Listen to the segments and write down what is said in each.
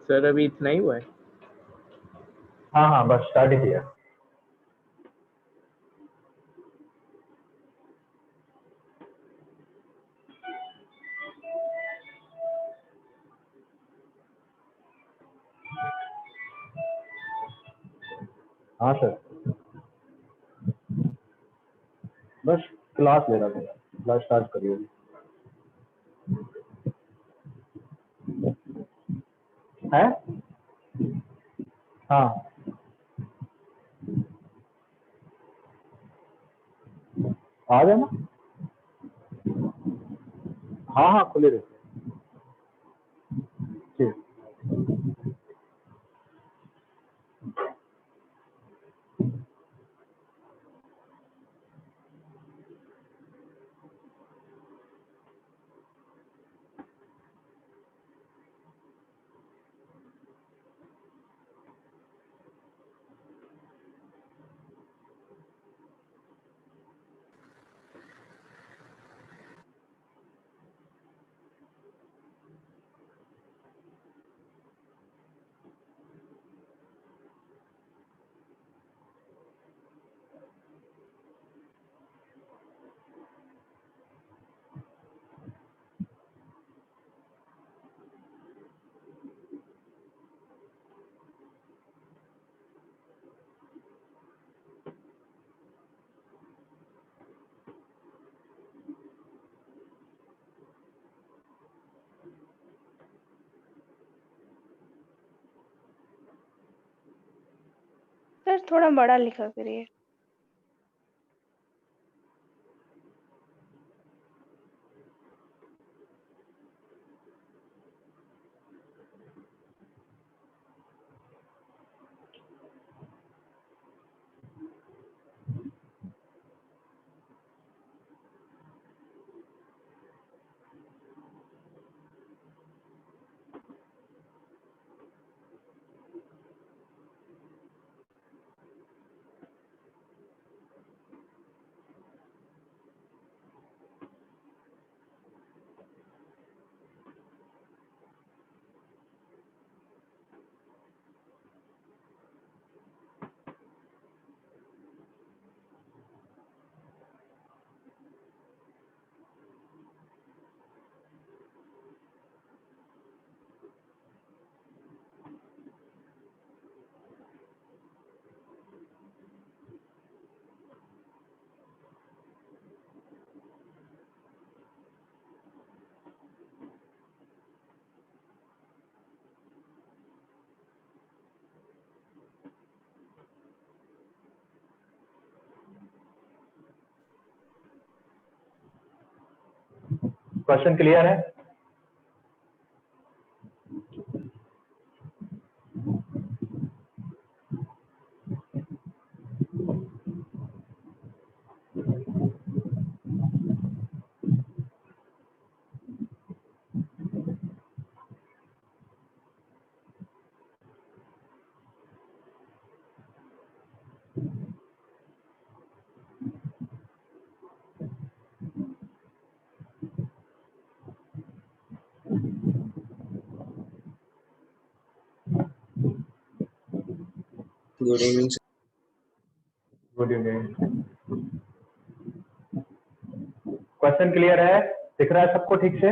Sir अभी इतना ही हुआ है? हाँ हाँ, बस स्टार्ट ही किया। हाँ सर, बस क्लास ले रहा था, क्लास स्टार्ट करिए। है? हाँ आ जाना। हाँ हाँ, खुले रहते हैं। ठीक। सर थोड़ा बड़ा लिखा करिए। क्वेश्चन क्लियर है? Good evening sir. Good evening. Question clear है? दिख रहा है सबको ठीक से?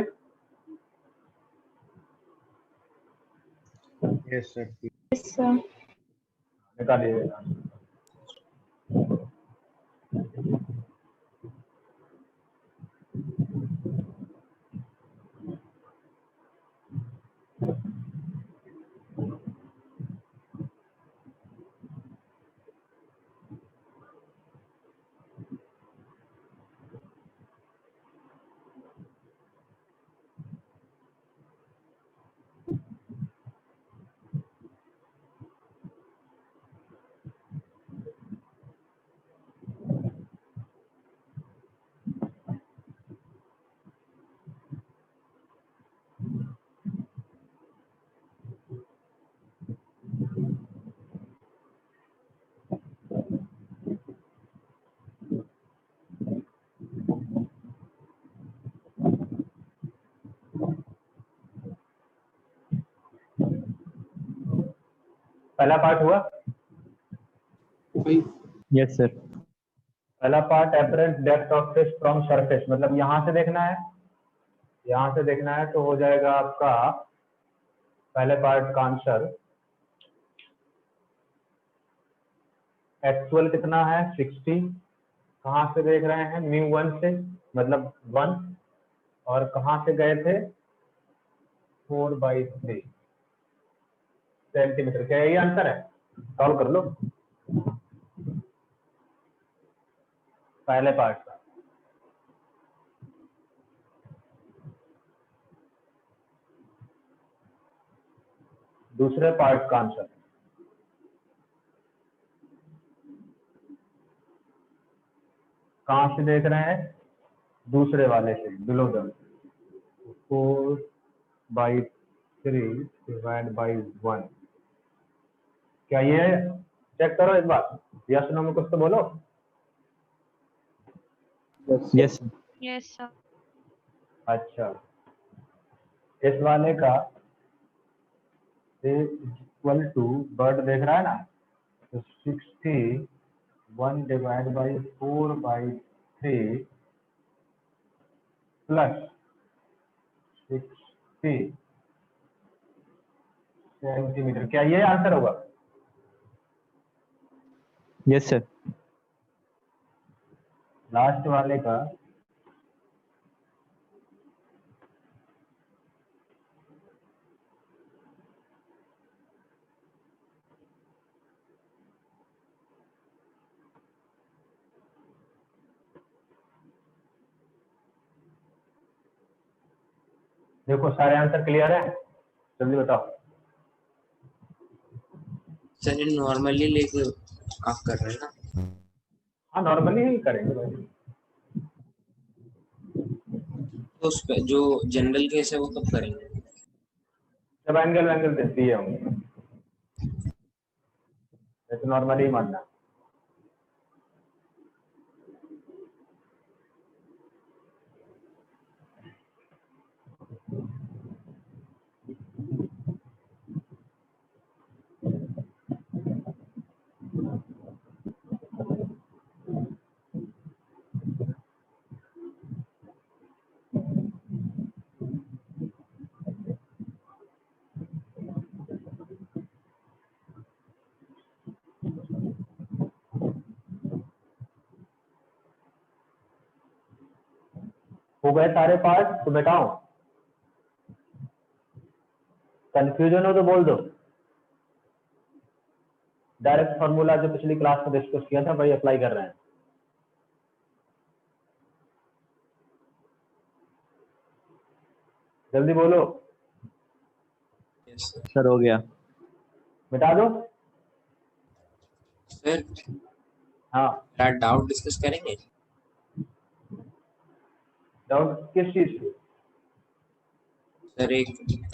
Yes sir. Yes sir. निकालिए। पहला पार्ट हुआ। Yes sir. पहला part apparent depth of fish from surface, मतलब यहाँ से देखना है, यहाँ से देखना है तो हो जाएगा आपका पहले पार्ट का आंसर एक्चुअल कितना है 60, कहाँ से देख रहे हैं μ1 से मतलब 1, और कहाँ से गए थे 4/3 सेंटीमीटर। क्या यही आंसर है? सॉल्व कर लो पहले पार्ट का। दूसरे पार्ट का आंसर कहाँ से देख रहे हैं? दूसरे वाले से, बिलो द 4/3 डिवाइड बाई 1। क्या ये चेक करो एक बार, यस नो में कुछ तो बोलो। Yes yes sir. अच्छा, इस वाले का इक्वल टू बर्ड देख रहा है ना, तो 61 डिवाइड बाई 4/3 प्लस 60 सेंटीमीटर। क्या ये आंसर होगा? Yes sir. लास्ट वाले का देखो, सारे आंसर क्लियर है? जल्दी बताओ। सर ये नॉर्मली लेके आप कर रहे हैं ना? हाँ, नॉर्मली ही करेंगे भाई। तो उस पे जो जनरल केस है वो कब करेंगे? जब एंगल वैंगल देती है होंगे, तो नॉर्मली ही मानना। हो गए सारे पार्ट? तो बताओ, कंफ्यूजन हो तो बोल दो। डायरेक्ट फॉर्मूला जो पिछली क्लास में डिस्कस किया था वही अप्लाई कर रहे हैं। जल्दी बोलो। Yes sir. सर हो गया। मिटा दो। सर हाँ, डाउट डिस्कस करेंगे? डाउट किस चीज की? सर एक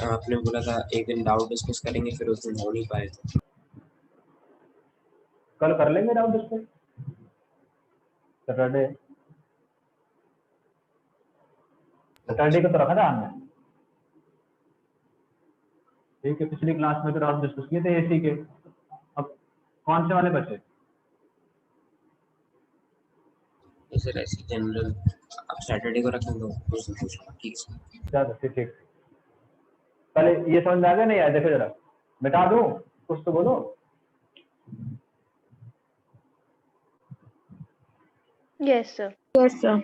आपने बोला था एक दिन डाउट डिस्कस करेंगे, फिर उस दिन हो नहीं पाए थे। कल कर लेंगे डाउट डिस्कस, सैटरडे। सैटरडे को तो रखा था हमने। ठीक है, पिछली क्लास में तो डाउट डिस्कस किए थे एसी के। अब कौन से वाले बचे? नहीं सर ऐसे जनरल आप सैटरडे को रखें तो उस दिन पूछना। ठीक है। चलो ठीक। पहले ये समझ में आ गया नहीं आया? देखो जरा, मिटा दूं कुछ तो बोलो। Yes sir. Yes sir.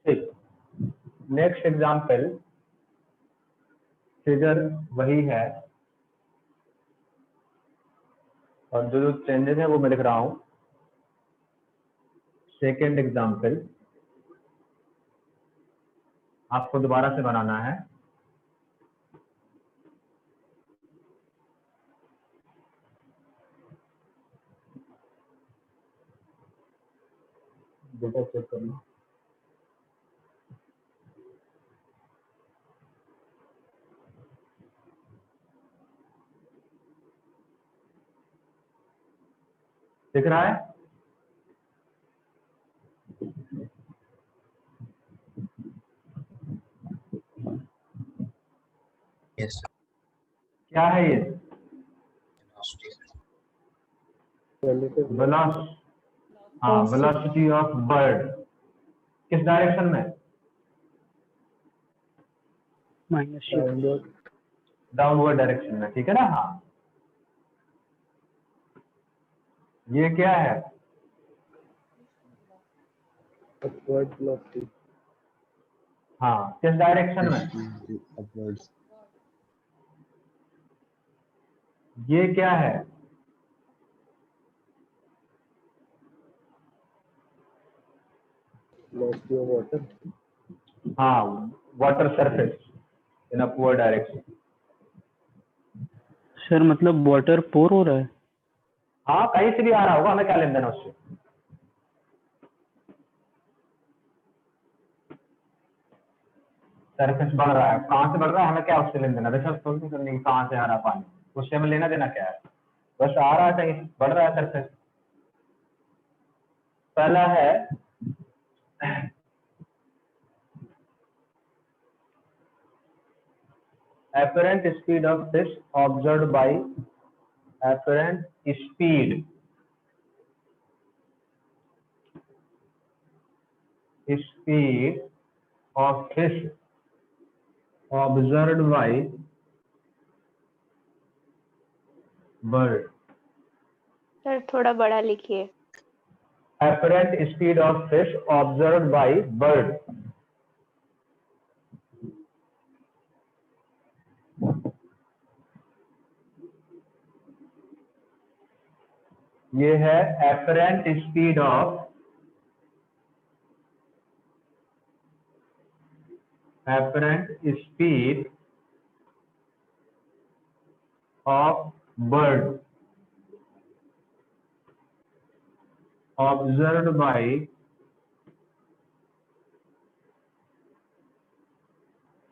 ठीक, नेक्स्ट एग्जाम्पल, फिगर वही है और जो जो चेंजेस है वो मैं लिख रहा हूं। सेकेंड एग्जाम्पल आपको दोबारा से बनाना है। डेटा चेक करना। दिख रहा है? Yes sir. क्या है ये? वेलोसिटी ऑफ बर्ड किस डायरेक्शन में? डाउनवर्ड डायरेक्शन में, ठीक है ना। हाँ, ये क्या है? upward velocity. हाँ, किस डायरेक्शन में? Upwards. ये क्या है? Velocity of water. हाँ, water surface in upward direction. Sir मतलब वाटर पोर हो रहा है। हाँ, कहीं से भी आ रहा होगा, हमें क्या लेन देना उससे। सरफेस बढ़ रहा है, कहाँ से बढ़ रहा है, हमें क्या उससे लेन देना। रिसर्च थोड़ी करनी है कहाँ से आ रहा पानी, उससे हमें लेना देना क्या है। बस आ रहा है, कहीं बढ़ रहा है सरफेस। पहला है apparent speed of fish observed by apparent speed of fish observed by bird. Sir थोड़ा बड़ा लिखिए। Apparent speed of fish observed by bird. ये है apparent speed of bird observed by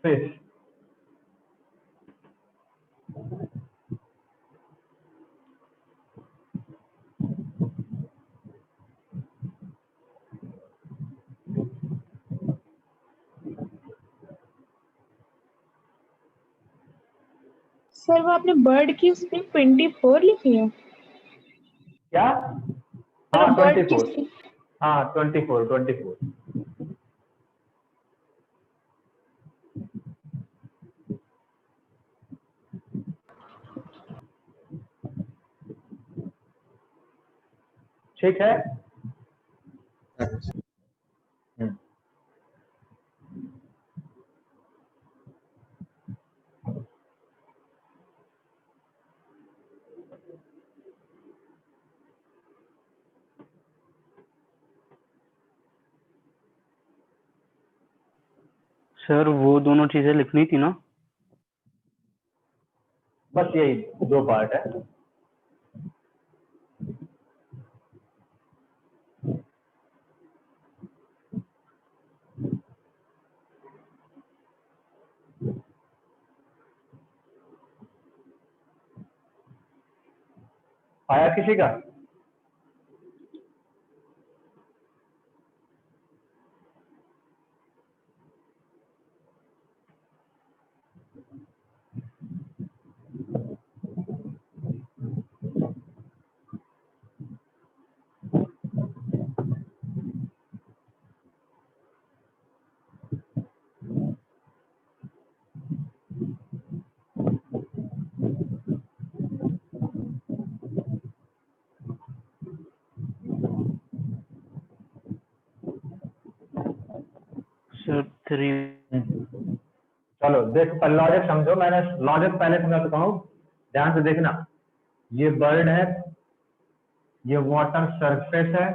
fish. Sir वो आपने बर्ड की स्पीड 24 लिखी है। क्या? हाँ, बर्ड की 24। स्पीड हाँ, 24। ठीक है। सर वो दोनों चीजें लिखनी थी ना। बस यही 2 पार्ट है। आया किसी का? सर 3। चलो देख, लॉजिक समझो। मैंने लॉजिक पहले समझा चुका हूँ, ध्यान से देखना। ये बर्ड है, ये वाटर सरफेस है,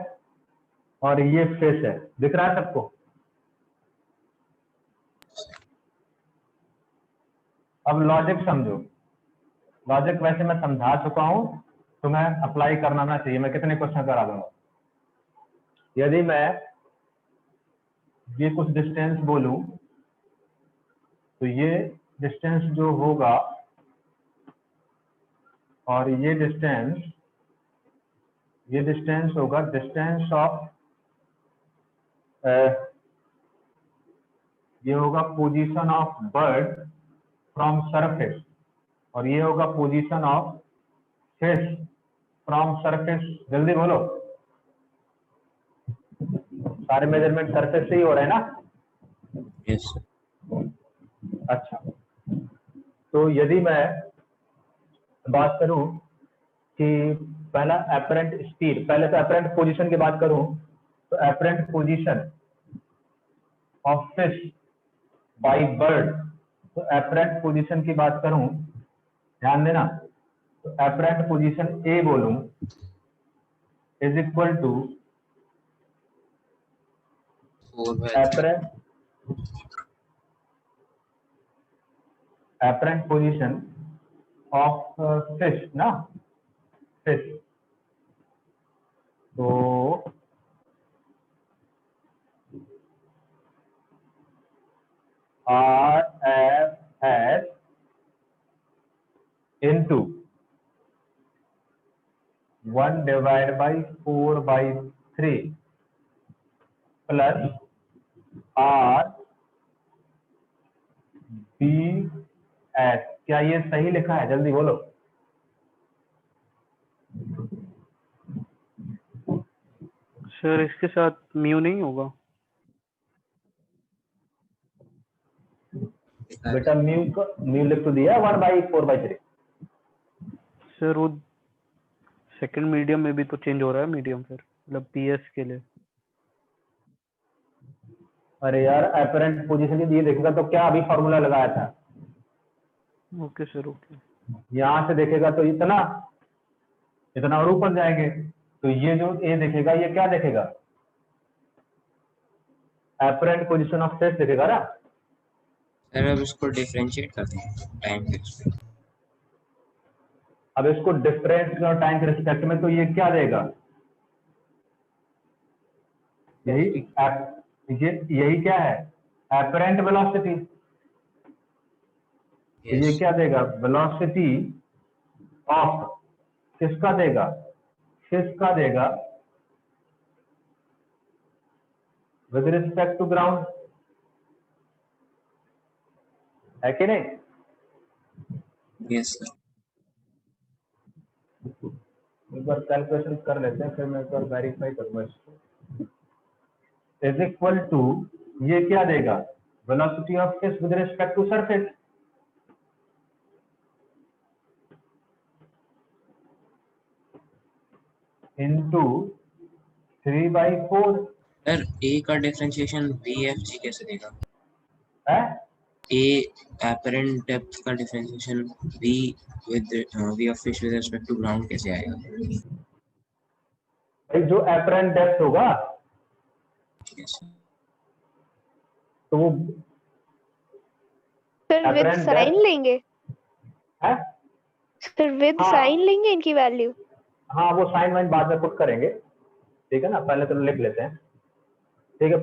और ये फिश है। दिख रहा है सबको? अब लॉजिक समझो। लॉजिक वैसे मैं समझा चुका हूँ, तुम्हें अप्लाई करना ना चाहिए। मैं कितने क्वेश्चन करा दूंगा। यदि मैं ये कुछ डिस्टेंस बोलूं, तो ये डिस्टेंस जो होगा, और ये डिस्टेंस होगा डिस्टेंस ऑफ, ये होगा position of bird from surface, और ये होगा position of fish from surface, जल्दी बोलो, सारे मेजरमेंट सरफेस से ही हो रहे हैं ना। Yes sir. अच्छा, तो यदि मैं बात करूं कि पहला एपरेंट स्पीड, पहले तो एपरेंट पोजीशन की बात करूं तो apparent position of fish by bird, तो एपरेंट पोजीशन की बात करूं, ध्यान देना, तो एपरेंट पोजीशन ए बोलूं is equal to 4/3। Apparent position of fish ना, फिश, तो RFS into 1/4/3 प्लस RBS। क्या ये सही लिखा है, जल्दी बोलो। सर इसके साथ म्यू नहीं होगा? बेटा म्यू लिख तो दिया 1/4/3। सर वो सेकंड मीडियम में भी तो चेंज हो रहा है मीडियम, फिर मतलब पीएस के लिए। अरे यार एपरेंट पोजीशन के दिए देखेगा तो क्या अभी फॉर्मूला लगाया था, ओके सर ओके। यहां से देखेगा तो इतना इतना और ऊपर जाएंगे, तो ये जो ए देखेगा ये क्या देखेगा, एपरेंट पोजीशन ऑफ फिश देखेगा ना। सर अब इसको डिफरेंशिएट करते हैं टाइम के रिस्पेक्ट। अब इसको डिफरेंस और टाइम के रिस्पेक्ट में, तो ये क्या देगा, यही क्या है, एपरेंट वेलोसिटी। ये क्या देगा, वेलोसिटी ऑफ किसका देगा, फिश का देगा विद रिस्पेक्ट टू ग्राउंड, है कि नहीं। Yes sir. एक बार कैलकुलेशन कर लेते हैं, फिर मैं एक बार वेरीफाई करूंगा इसको। इज इक्वल टू, ये क्या देगा, velocity of fish with respect to surface, into 3/4 sir A का डिफरेंशिएशन VFG कैसे देगा? है। ए एपरेंट डेप्थ का differentiation V of fish with respect to ground कैसे आएगा? भाई जो एपरेंट डेप्थ होगा यस तो वो sir with apparent sign depth- लेंगे, है, सर विद हाँ। साइन लेंगे इनकी वैल्यू। हाँ वो साइन वाइन बाद में पुट करेंगे, ठीक है ना, पहले तो लिख लेते हैं, ठीक है,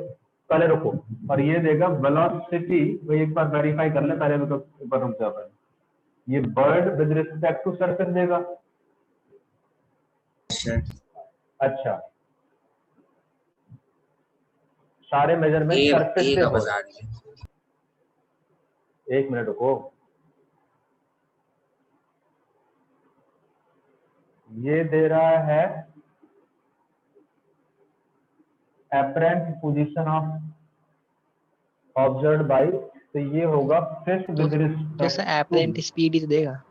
पहले रुको। और ये देगा वेलोसिटी, वो एक बार वेरीफाई कर ले पहले, तो एक बार रुक जाओ, ये bird with respect to surface देगा। सर। अच्छा, सारे मेजरमेंट सरफेस ए से का हो बता रहे दिए। हैं। एक मिनट रुको, ये दे रहा है apparent position of observed bye, तो ये होगा फिश विद जैसा एपरेंट स्पीड ही देगा।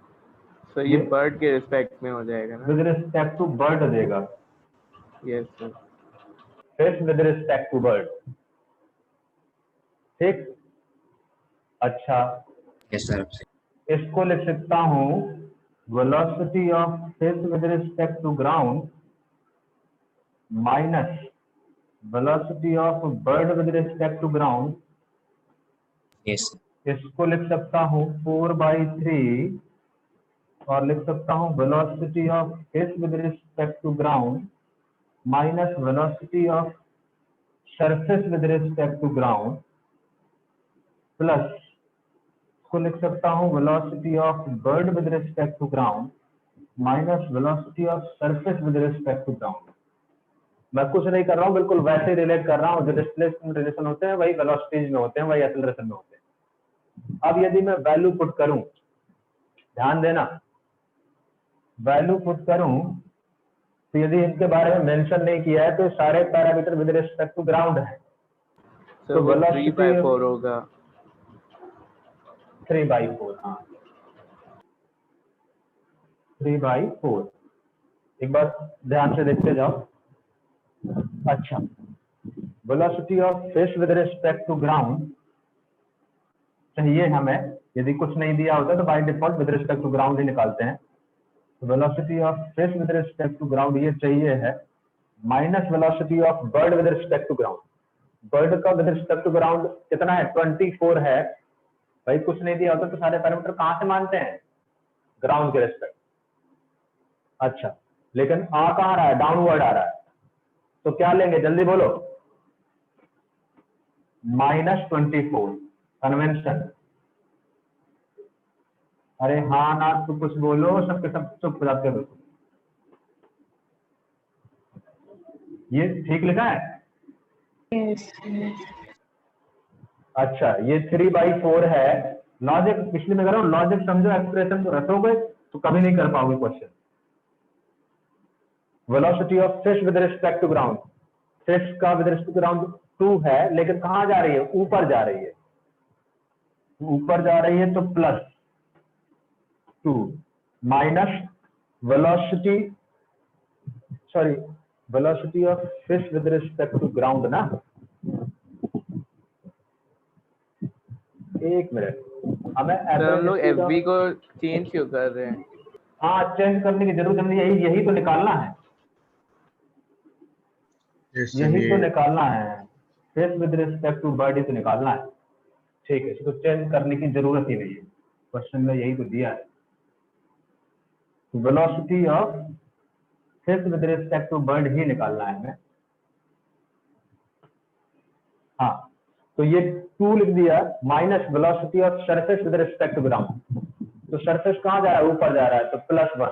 सर ये बर्ड के रिस्पेक्ट में हो जाएगा ना। विद रिस्पेक्ट टू बर्ड देगा, yes sir. Fish with respect to bird, ठीक। अच्छा, यस सर। इसको लिख सकता हूं velocity of fish with respect to ground minus velocity of bird with respect to ground, yes इसको लिख सकता हूं 4/3, और लिख सकता हूं velocity of fish with respect to ground minus velocity of surface with respect to ground, plus को लिख सकता हूं velocity of bird with respect to ground minus velocity of surface with respect to ground. मैं कुछ नहीं कर रहा हूं, बिल्कुल वैसे रिलेट कर रहा हूं, जो डिस्प्लेसमेंट रिलेशन होते हैं वही वेलोसिटीज में होते हैं, वही एक्सेलरेशन में होते हैं। अब यदि मैं वैल्यू पुट करूं, ध्यान देना, वैल्यू पुट करूं तो यदि इनके बारे में मेंशन नहीं किया है तो सारे parameter with respect to ground है। सर तो वो velocity 3/4 होगा। 3/4, हाँ 3/4। एक बार ध्यान से देखते जाओ। अच्छा, velocity of fish with respect to ground चाहिए हमें, यदि कुछ नहीं दिया होता तो by default with respect to ground ही निकालते हैं। तो velocity of fish with respect to ground ये चाहिए है minus velocity of bird with respect to ground. Bird का विद रिस्पेक्ट टू ग्राउंड कितना है? 24 है। भाई कुछ नहीं दिया होता तो सारे पैरामीटर कहां से मानते हैं? ग्राउंड के रिस्पेक्ट। अच्छा, लेकिन आ कहां रहा है? डाउनवर्ड आ रहा है, तो क्या लेंगे जल्दी बोलो? -24 कन्वेंशन। अरे हाँ ना, तो कुछ बोलो, सबके सब चुप हो जाते हो। ये ठीक लिखा है? Yes, yes. अच्छा, ये 3/4 है। लॉजिक पिछले में करो, लॉजिक समझो, एक्सप्रेशन को रटोगे तो कभी नहीं कर पाओगे question. Velocity of fish with respect to ground, fish का विद रिस्पेक्ट टू ग्राउंड 2 है, लेकिन कहां जा रही है? ऊपर जा रही है। ऊपर जा रही है तो +2 minus velocity, sorry velocity of fish with respect to ground ना। एक मिनट, हमें सर हम लोग average FV को चेंज क्यों कर रहे हैं? हाँ, चेंज करने की जरूरत नहीं, यही तो निकालना है, यही तो निकालना है। Fish with respect to bird ही तो निकालना है। ठीक है, तो चेंज करने की जरूरत ही नहीं है, क्वेश्चन में यही तो दिया है। Velocity of fish with respect to bird ही निकालना है हमें। हाँ, तो ये 2 लिख दिया, minus velocity of surface with respect to ground. तो सरफेस कहां जा रहा है? ऊपर जा रहा है, तो +1,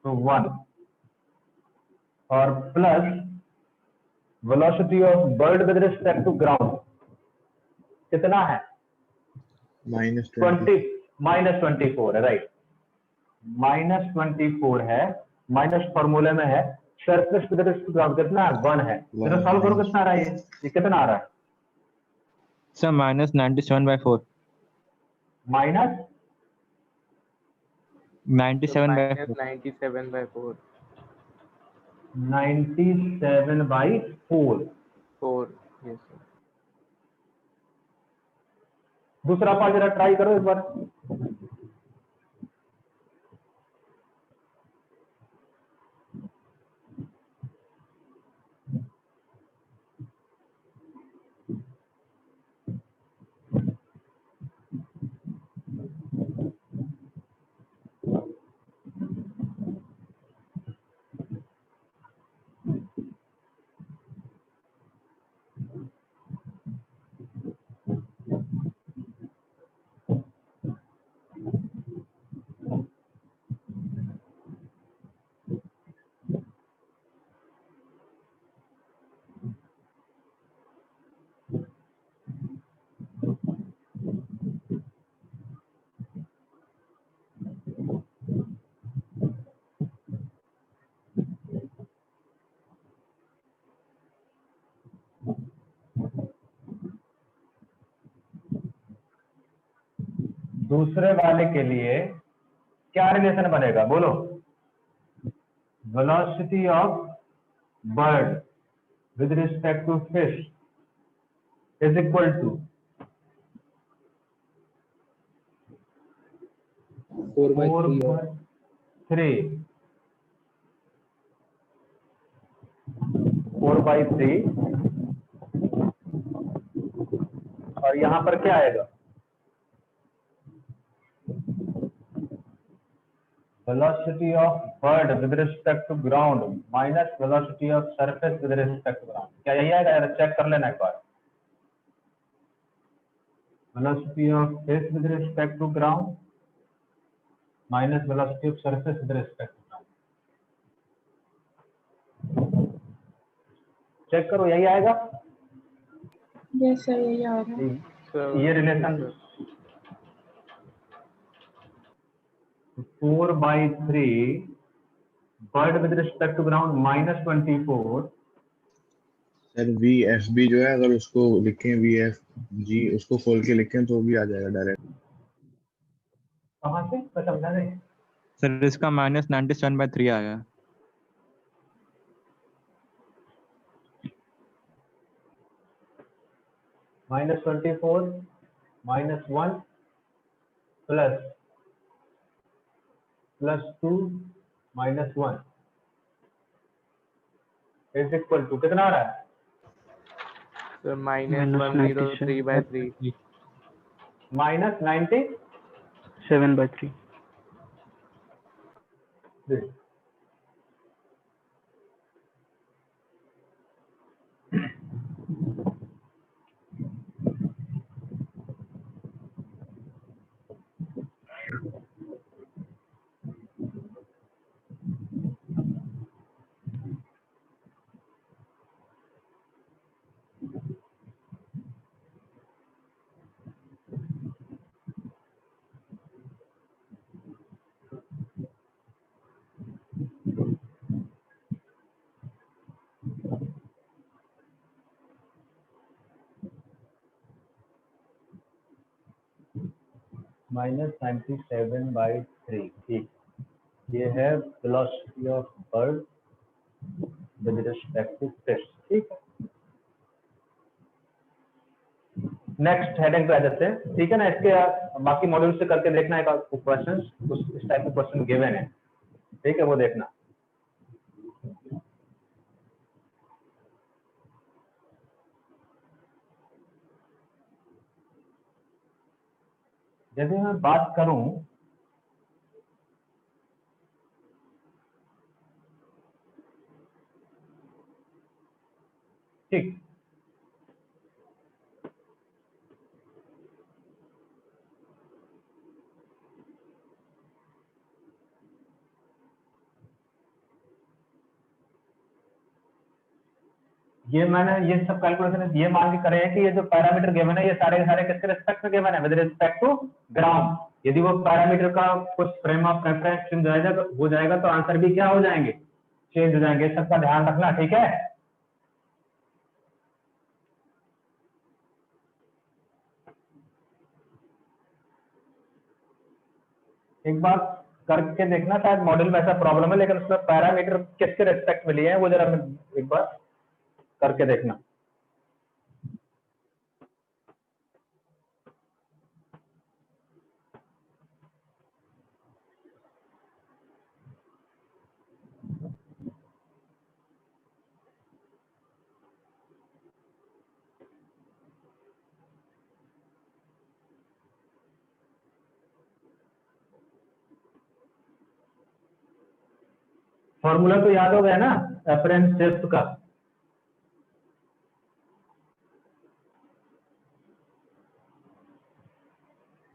तो 1 और plus velocity of bird with respect to ground कितना है? -20 -24 है, राइट, -24 है। माइनस फॉर्मूले में है, surface with respect to ground कितना है? 1 है। जरा सॉल्व करो, कितना आ रहा है ये कितना आ रहा है? Sir -97/4 minus -97/4 -97/4 97/4। 4। Yes sir. दूसरा पार्ट जरा ट्राई करो एक बार। दूसरे वाले के लिए क्या रिलेशन बनेगा बोलो? Velocity of bird with respect to fish is equal to 4/3 और यहां पर क्या आएगा? velocity of bird with respect to ground minus velocity of surface with respect to ground। क्या यही आएगा? यार चेक कर लेना एक बार। velocity of fish with respect to ground minus velocity of surface with respect to ground। Check करो, यही आएगा। Yes, sir, यही आ रहा है। ये relation 4/3 bird with respect to ground -24। Sir V F B जो है अगर उसको लिखें वी एफ जी उसको खोल के लिखें तो भी आ जाएगा डायरेक्ट। कहाँ से मैं समझा नहीं। सर इसका -97/3 आया। -24 -1 +2 -1 इज इक्वल टू कितना आ रहा है? सर -97/3 -103/3। -90 7/3 -97/3 ठीक। ये है velocity of bird with respect to fish. ठीक है, नेक्स्ट हेडिंग पे आ जाते हैं। ठीक है ना, इसके बाकी मॉड्यूल से करके देखना एक क्वेश्चन, इस टाइप के क्वेश्चन गिवन है। ठीक है, वो देखना। यदि मैं बात करूं ठीक, ये मैंने ये सब कैलकुलेशन ये मान के करे हैं कि ये जो पैरामीटर गिवन है ये सारे के सारे किसके रिस्पेक्ट में गिवन है? With respect to ground. यदि वो पैरामीटर का कुछ फ्रेम ऑफ रेफरेंस चेंज हो जाएगा तो आंसर भी क्या हो जाएंगे? चेंज हो जाएंगे। सबका ध्यान रखना, ठीक है। एक बार करके देखना, शायद मॉडल में ऐसा प्रॉब्लम है, लेकिन उसमें पैरामीटर किसके रिस्पेक्ट में लिए हैं वो जरा एक बार करके देखना। फॉर्मूला तो याद हो गया ना रेफरेंस शिफ्ट का?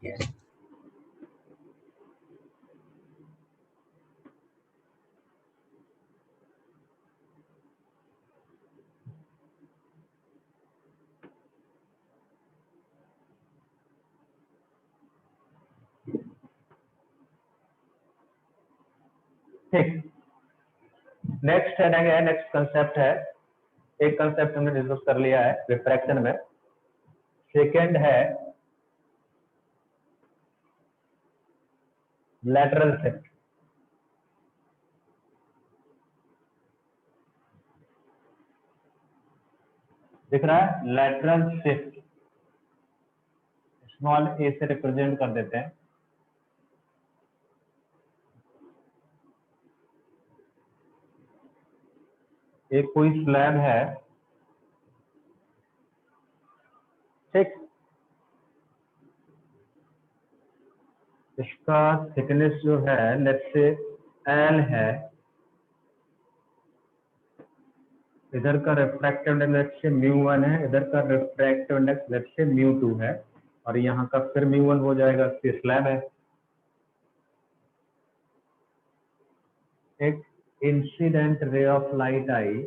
Yes. ठीक, नेक्स्ट हेडिंग है, नेक्स्ट कंसेप्ट है। एक कंसेप्ट हमने डिस्कस कर लिया है रिफ्रैक्शन में। सेकंड है लैटरल शिफ्ट। दिख रहा है? लैटरल शिफ्ट स्मॉल ए से रिप्रेजेंट कर देते हैं। एक कोई स्लैब है, ठीक, इसका थिकनेस जो है लेट्स से एल है, इधर का रिफ्रैक्टिव इंडेक्स लेट्स से μ1 है, इधर का रिफ्रैक्टिव इंडेक्स लेट्स से μ2 है, और यहाँ का फिर μ1 हो जाएगा, स्लैब है। एक इंसिडेंट रे ऑफ लाइट आई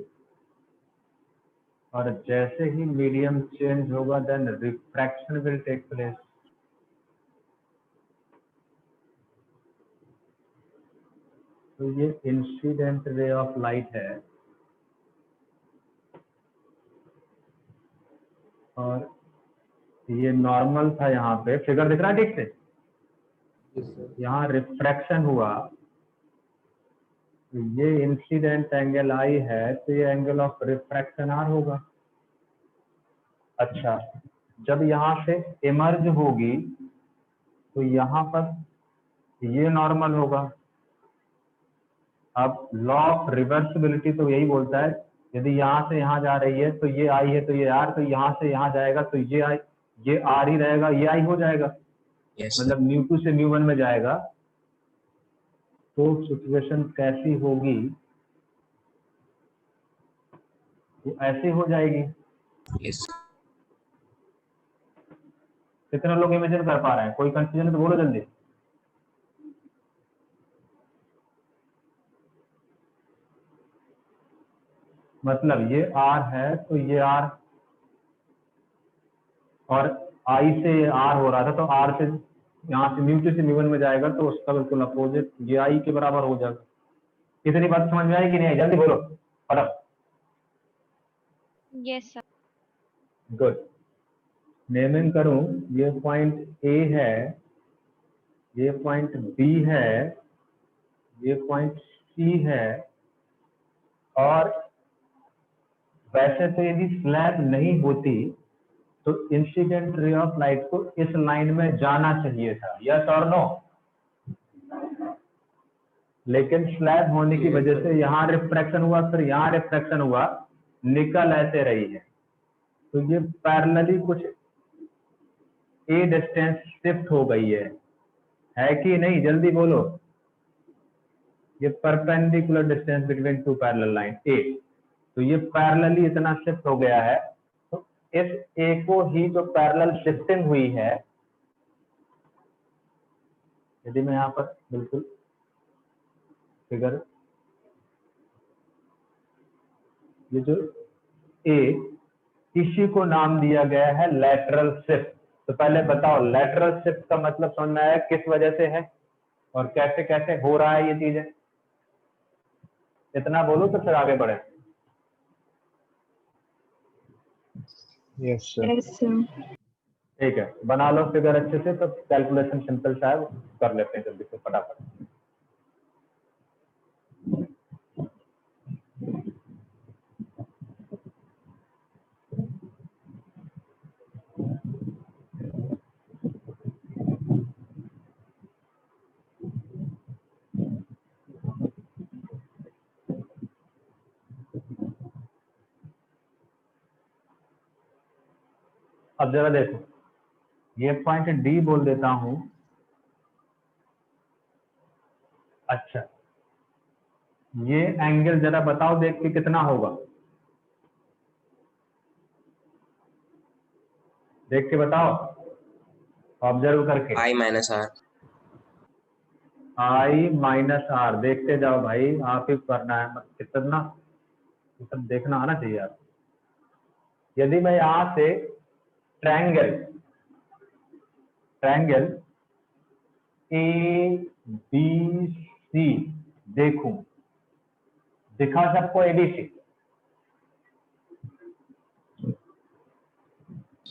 और जैसे ही मीडियम चेंज होगा then refraction will take place. तो ये इंसिडेंट रे ऑफ लाइट है और ये नॉर्मल था, यहाँ पे फिगर दिख रहा है ठीक से, यहाँ रिफ्रैक्शन हुआ, तो ये इंसिडेंट एंगल आई है, तो ये एंगल ऑफ रिफ्रैक्शन आर होगा। अच्छा, जब यहाँ से इमर्ज होगी तो यहाँ पर ये नॉर्मल होगा। अब लॉ ऑफ रिवर्सिबिलिटी तो यही बोलता है, यदि यहाँ से यहाँ जा रही है तो ये आई है तो ये आर, तो यहाँ से यहाँ जाएगा तो ये आई, ये आर ही रहेगा, ये आई हो जाएगा। यस मतलब μ2 से μ1 में जाएगा। तो सिचुएशन कैसी होगी, वो ऐसी हो जाएगी। यस कितने लोग इमेजिन कर पा रहे हैं? कोई कंफ्यूजन तो बोलो जल्दी। मतलब ये आर है तो ये आर, और आई से आर हो रहा था तो आर से यहाँ से μ2 से μ1 में जाएगा, तो उसका बिल्कुल अपोजिट ये आई के बराबर हो जाएगा। इतनी बात समझ में आई कि नहीं आई? जल्दी बोलो फटाफट। Yes, sir. गुड। नेमिंग करूं, ये पॉइंट ए है, ये पॉइंट बी है, ये पॉइंट सी है, और वैसे तो यदि स्लैब नहीं होती तो इंसिडेंट रे ऑफ लाइट को इस लाइन में जाना चाहिए था, यस और नो? लेकिन स्लैब होने की वजह से यहाँ रिफ्रैक्शन हुआ, फिर यहाँ रिफ्रैक्शन हुआ, निकल ऐसे रही है, तो ये पैरेलली कुछ ए डिस्टेंस शिफ्ट हो गई है कि नहीं? जल्दी बोलो। ये perpendicular distance between two parallel line ए, तो ये पैरेलली इतना शिफ्ट हो गया है, तो इस ए को ही जो पैरेलल शिफ्टिंग हुई है, यदि मैं यहाँ पर बिल्कुल फिगर, ये जो ए, इसी को नाम दिया गया है लैटरल शिफ्ट। तो पहले बताओ लैटरल शिफ्ट का मतलब समझ में आया किस वजह से है और कैसे कैसे हो रहा है ये चीजें? इतना बोलो तो फिर आगे बढ़े। Yes sir. Yes sir. ठीक है, बना लो फिगर अच्छे से, तो कैलकुलेशन सिंपल सा है, कर लेते हैं जल्दी से फटाफट। अब जरा देखो, ये पॉइंट डी बोल देता हूं। अच्छा, ये एंगल जरा बताओ देख के कितना होगा, देख के बताओ, ऑब्जर्व करके। I minus R. I minus R, देखते जाओ भाई, आप ही करना है, मत कितना सब देखना आना चाहिए आप। यदि मैं यहां से ट्रायंगल ए बी सी देखूं, दिखा सबको ABC?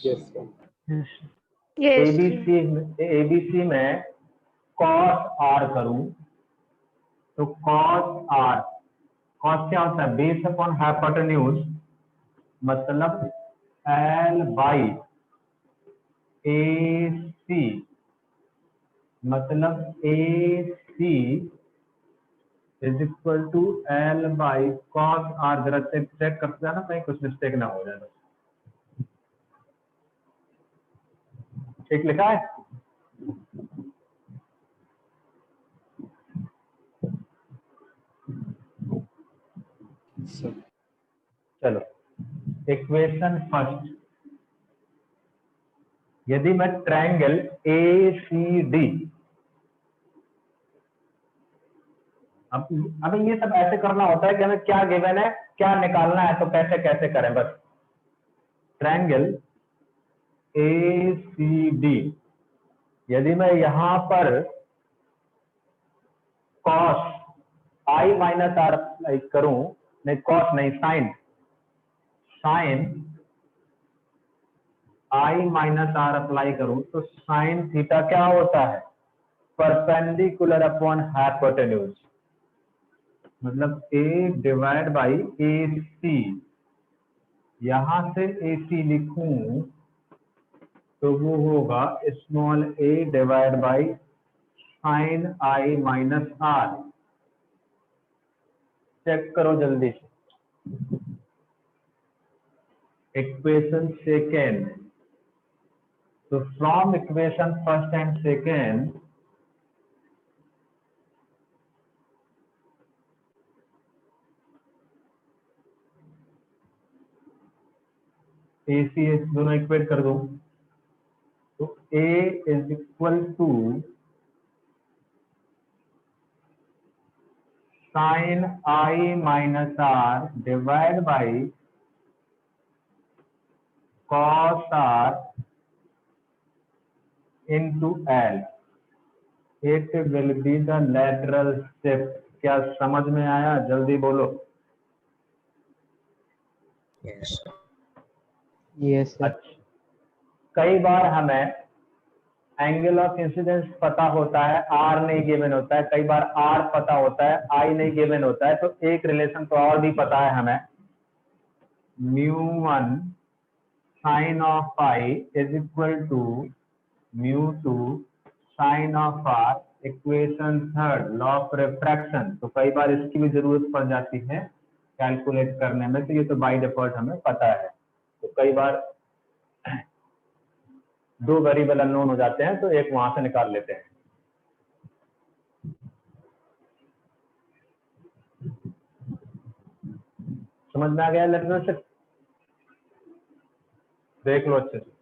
Yes sir. Yes. ABC में कॉस आर करूं तो कॉस आर, कॉस क्या होता है? बेस अपॉन हाइपोटेन्यूज, मतलब एल बाई ए सी, मतलब A C is equal to L by cos R. जरा चेक करते जाना कहीं कुछ मिस्टेक ना हो जाए। ठीक लिखा है? चलो, इक्वेशन फर्स्ट, यदि मैं ट्रायंगल ए सी डी, अब ये सब ऐसे करना होता है कि हमें क्या गिवन है, क्या निकालना है, तो कैसे कैसे करें बस। ट्रायंगल ए सी डी, यदि मैं यहां पर cos I minus R apply करूं, नहीं कॉस नहीं, sine, sine I minus R apply करूं तो साइन थीटा क्या होता है, परपेंडिकुलर अपॉन हाइपोटेन्यूज, मतलब a divide by A C, यहां से ए सी लिखूं तो वो होगा small a divide by sine I minus R. Check करो जल्दी से, इक्वेशन सेकेंड, तो from equation first and second A C S दोनों इक्वेट कर दो, तो a is equal to sine I minus R divide by cos R into L, it will be the lateral shift. क्या समझ में आया, जल्दी बोलो। Yes yes sir. अच्छा, कई बार हमें एंगल ऑफ इंसिडेंस पता होता है, आर नहीं गिवन होता है, कई बार आर पता होता है, आई नहीं गिवन होता है, तो एक रिलेशन तो और भी पता है हमें, mu one sine of I is equal to mu two sine of R, equation third, law of refraction. तो कई बार इसकी भी जरूरत पड़ जाती है कैलकुलेट करने में, तो ये तो बाय डिफॉल्ट हमें पता है। तो कई बार दो वेरिएबल अननोन हो जाते हैं तो एक वहां से निकाल लेते हैं। समझ में आ गया लेटरल शिफ्ट, देख लो अच्छे से।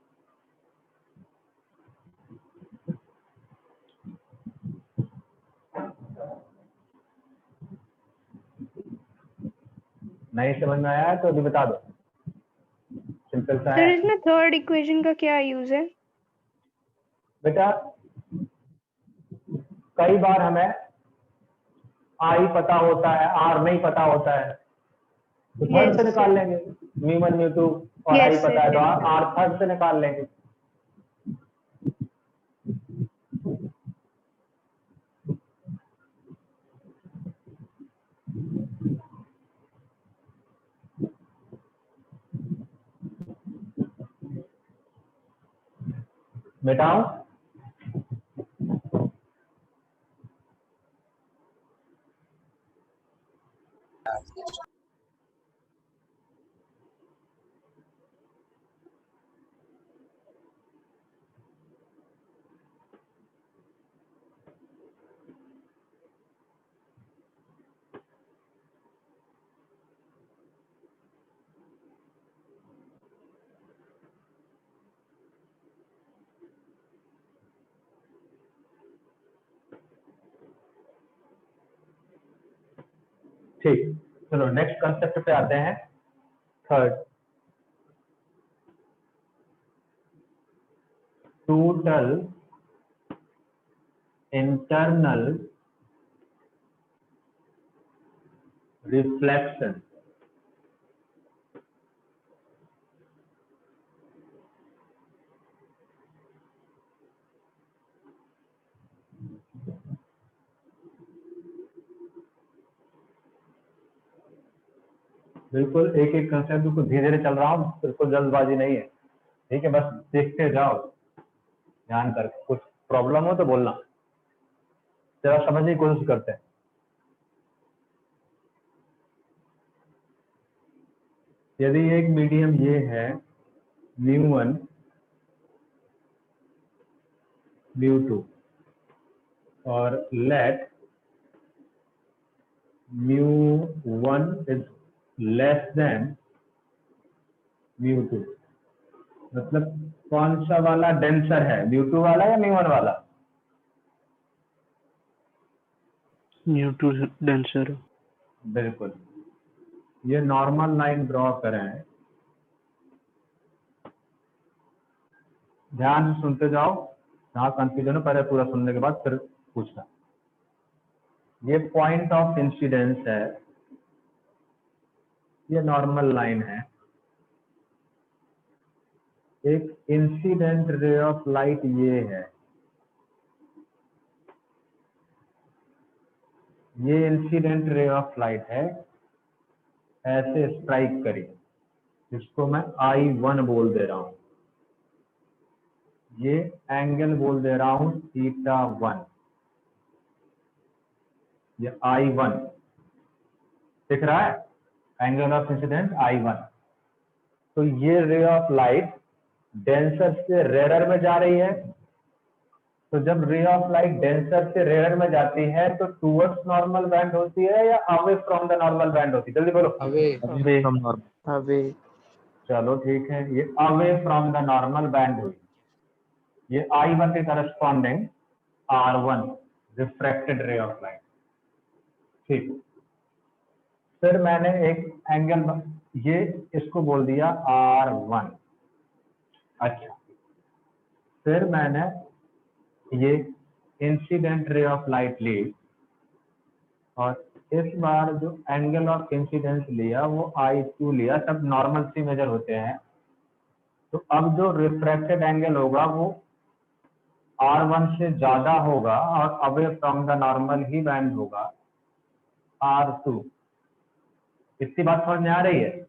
नहीं समझ में आया है तो अभी बता दो, सिंपल सा सर है इसमें थर्ड इक्वेशन का क्या यूज है? बेटा। कई बार हमें आई पता होता है, आर नहीं पता होता है, तो थर्ड Yes, से निकाल sir. लेंगे, म्यू वन म्यू टू, और Yes, आई sir, पता है तो yes, sir. आर थर्ड से निकाल लेंगे। मिटाओ, ठीक। चलो नेक्स्ट कंसेप्ट पे आते हैं, थर्ड, टोटल इंटरनल रिफ्लेक्शन। बिल्कुल एक एक कंसेप्ट बिल्कुल धीरे धीरे चल रहा हूँ, बिल्कुल जल्दबाजी नहीं है, ठीक है, बस देखते जाओ ध्यान करके, कुछ प्रॉब्लम हो तो बोलना, जरा समझने की कोशिश करते हैं। यदि एक मीडियम ये है म्यू वन म्यू टू, और let mu one is less than mu two, मतलब कौन सा वाला डेंसर है, म्यू टू वाला या म्यू वन वाला? Mu two denser. बिल्कुल, ये नॉर्मल लाइन ड्रॉ करें, ध्यान से सुनते जाओ, जहाँ कंफ्यूजन हो पहले पूरा सुनने के बाद फिर पूछना। ये पॉइंट ऑफ इंसिडेंस है, ये नॉर्मल लाइन है, एक इंसिडेंट रे ऑफ लाइट ये है, ये इंसिडेंट रे ऑफ लाइट है, ऐसे स्ट्राइक करी, जिसको मैं I1 बोल दे रहा हूं, ये एंगल बोल दे रहा हूं θ1, ये I1 दिख रहा है, एंगल ऑफ इंसिडेंस I1। तो ये रे ऑफ लाइट डेंसर से रेयर में जा रही है, तो जब रे ऑफ लाइट डेंसर से रेयर में जाती है तो टूवर्ड्स नॉर्मल बैंड होती है या away from the normal band होती है? जल्दी बोलो। Away from normal. अवे चलो ठीक है, ये away from the normal band हुई, ये I1 के करस्पॉन्डिंग R1 रिफ्रैक्टेड रे ऑफ लाइट। ठीक, फिर मैंने एक एंगल, ये इसको बोल दिया R1। अच्छा, फिर मैंने ये इंसिडेंट रे ऑफ लाइट ली और इस बार जो एंगल ऑफ इंसिडेंस लिया वो I2 लिया, सब नॉर्मल सी मेजर होते हैं। तो अब जो रिफ्रैक्टेड एंगल होगा वो R1 से ज्यादा होगा और away from the normal he band होगा R2। इतनी बात समझ में आ रही है?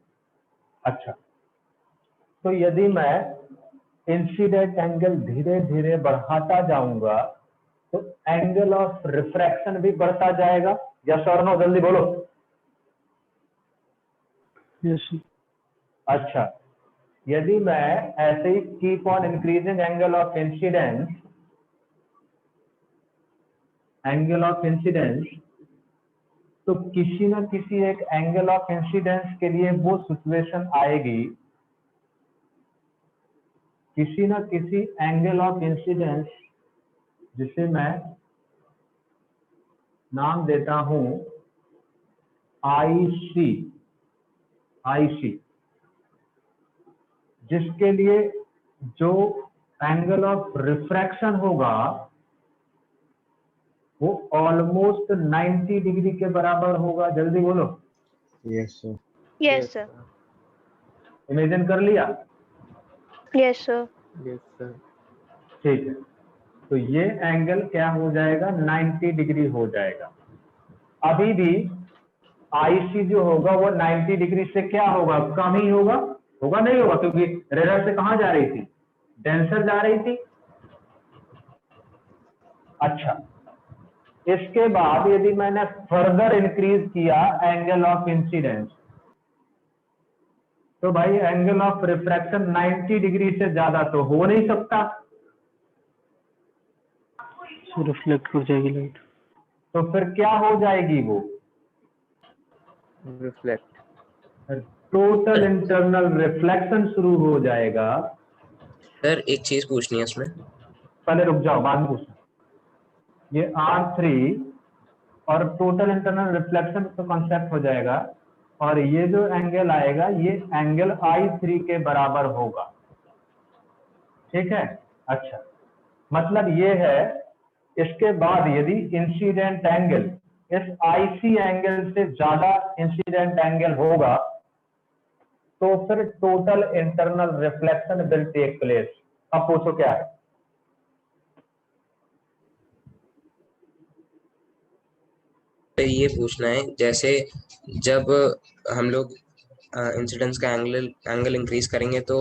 अच्छा, तो यदि मैं इंसिडेंट एंगल धीरे धीरे बढ़ाता जाऊंगा तो एंगल ऑफ रिफ्रैक्शन भी बढ़ता जाएगा, यस और नो? जल्दी बोलो। यस। अच्छा, यदि मैं ऐसे ही keep on increasing angle of incidence, तो किसी न किसी एक एंगल ऑफ इंसिडेंस के लिए वो सिचुएशन आएगी, किसी न किसी एंगल ऑफ इंसिडेंस जिसे मैं नाम देता हूं IC, जिसके लिए जो एंगल ऑफ रिफ्रैक्शन होगा वो ऑलमोस्ट 90 डिग्री के बराबर होगा। जल्दी बोलो। Yes sir. Yes sir. Imagine कर लिया? Yes sir. Yes sir. ठीक है, तो ये एंगल क्या हो जाएगा? 90 डिग्री हो जाएगा। अभी भी IC जो होगा वो 90 डिग्री से क्या होगा? कम ही होगा, होगा नहीं होगा? क्योंकि रेयर से कहां जा रही थी? डेंसर जा रही थी। अच्छा, इसके बाद यदि मैंने फर्दर इंक्रीज किया एंगल ऑफ इंसिडेंस, तो भाई एंगल ऑफ रिफ्रैक्शन 90 डिग्री से ज्यादा तो हो नहीं सकता, रिफ्लेक्ट हो जाएगी लाइट। तो फिर क्या हो जाएगी? वो रिफ्लेक्ट। टोटल इंटरनल रिफ्लेक्शन शुरू हो जाएगा। सर एक चीज पूछनी है इसमें। पहले रुक जाओ, बाद में पूछना। ये R3 और टोटल इंटरनल रिफ्लेक्शन का कॉन्सेप्ट हो जाएगा, और ये जो एंगल आएगा ये एंगल I3 के बराबर होगा। ठीक है? अच्छा, मतलब ये है, इसके बाद यदि इंसिडेंट एंगल इस IC एंगल से ज्यादा इंसिडेंट एंगल होगा तो फिर total internal reflection will take place. अब पूछो क्या है? ये पूछना है, जैसे जब हम लोग इंसिडेंस का एंगल इंक्रीज करेंगे तो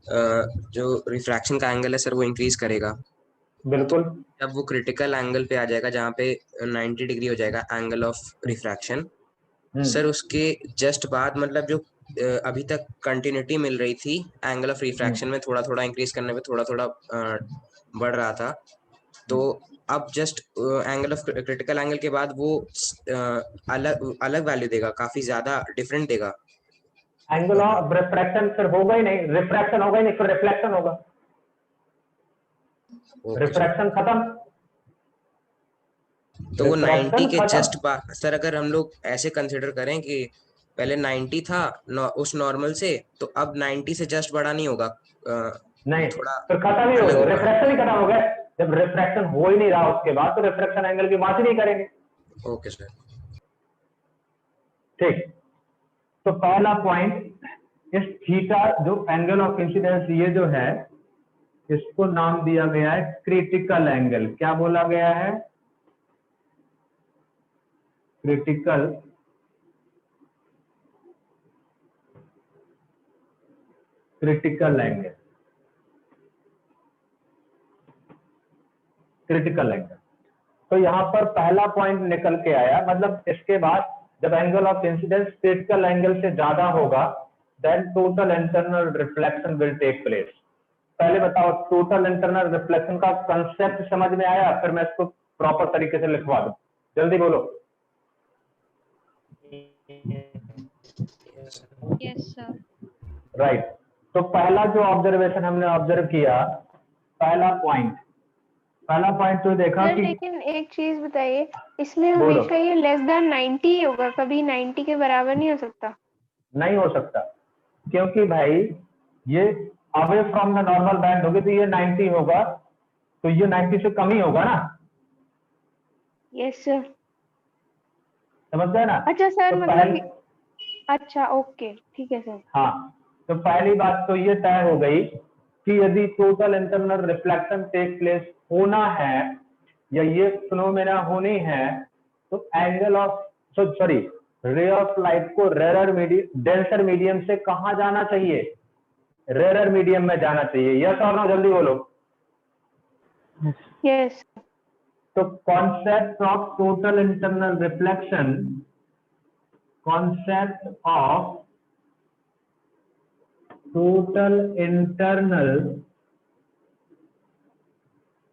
जो रिफ्रैक्शन का एंगल है सर वो इंक्रीज करेगा। बिल्कुल। जब वो क्रिटिकल एंगल पे आ जाएगा जहाँ पे 90 डिग्री हो जाएगा एंगल ऑफ रिफ्रैक्शन, सर उसके जस्ट बाद मतलब जो अभी तक कंटिन्यूटी मिल रही थी एंगल ऑफ रिफ्रैक्शन में, थोड़ा थोड़ा इंक्रीज करने पे थोड़ा थोड़ा बढ़ रहा था, तो अब just angle of critical angle के बाद वो अलग वैल्यू देगा, काफी ज्यादा डिफरेंट देगा। एंगल ऑफ रिफ्रैक्शन फिर होगा ही नहीं, रिफ्रैक्शन होगा ही नहीं, फिर रिफ्लेक्शन होगा। रिफ्रैक्शन खत्म। तो वो 90 के जस्ट बाद सर, अगर हम लोग ऐसे कंसिडर करें कि पहले 90 था उस नॉर्मल से, तो अब 90 से जस्ट बड़ा नहीं होगा, नहीं, थोड़ा फिर खत्म ही होगा, रिफ्रैक्शन ही खत्म हो गया। जब रिफ्रैक्शन हो ही नहीं रहा उसके बाद तो रिफ्रैक्शन एंगल की बात ही नहीं करेंगे। Okay sir. ठीक, तो पहला पॉइंट, इस थीटा जो एंगल ऑफ इंसिडेंस ये जो है, इसको नाम दिया गया है क्रिटिकल एंगल। क्या बोला गया है? Critical angle. Critical angle. तो यहां पर पहला पॉइंट निकल के आया, मतलब इसके बाद जब angle of incidence critical angle से ज्यादा होगा, then total internal reflection will take place. पहले बताओ, टोटल इंटरनल रिफ्लेक्शन का कंसेप्ट समझ में आया? फिर मैं इसको प्रॉपर तरीके से लिखवा दूं, जल्दी बोलो। Yes sir. राइट। तो पहला जो ऑब्जर्वेशन हमने ऑब्जर्व किया, पहला पॉइंट तो देखा सर कि लेकिन एक चीज बताइए, इसमें बोलो। हमेशा ये लेस देन 90 ही होगा, कभी 90 के बराबर नहीं हो सकता? नहीं हो सकता, क्योंकि भाई ये away from the normal band होगी, तो ये 90 होगा, तो ये 90 से कम ही होगा ना। Yes sir. समझ गए ना? अच्छा सर, तो मतलब अच्छा ओके ठीक है सर। हाँ, तो पहली बात तो ये तय हो गई कि यदि total internal reflection take place होना है या ये फिनोमेना होनी है, तो angle of sorry ray of light को रेरर मीडियम डेंसर मीडियम से कहां जाना चाहिए? रेरर मीडियम में जाना चाहिए। यस और नो, जल्दी बोलो। यस। तो concept of total internal reflection, concept of total internal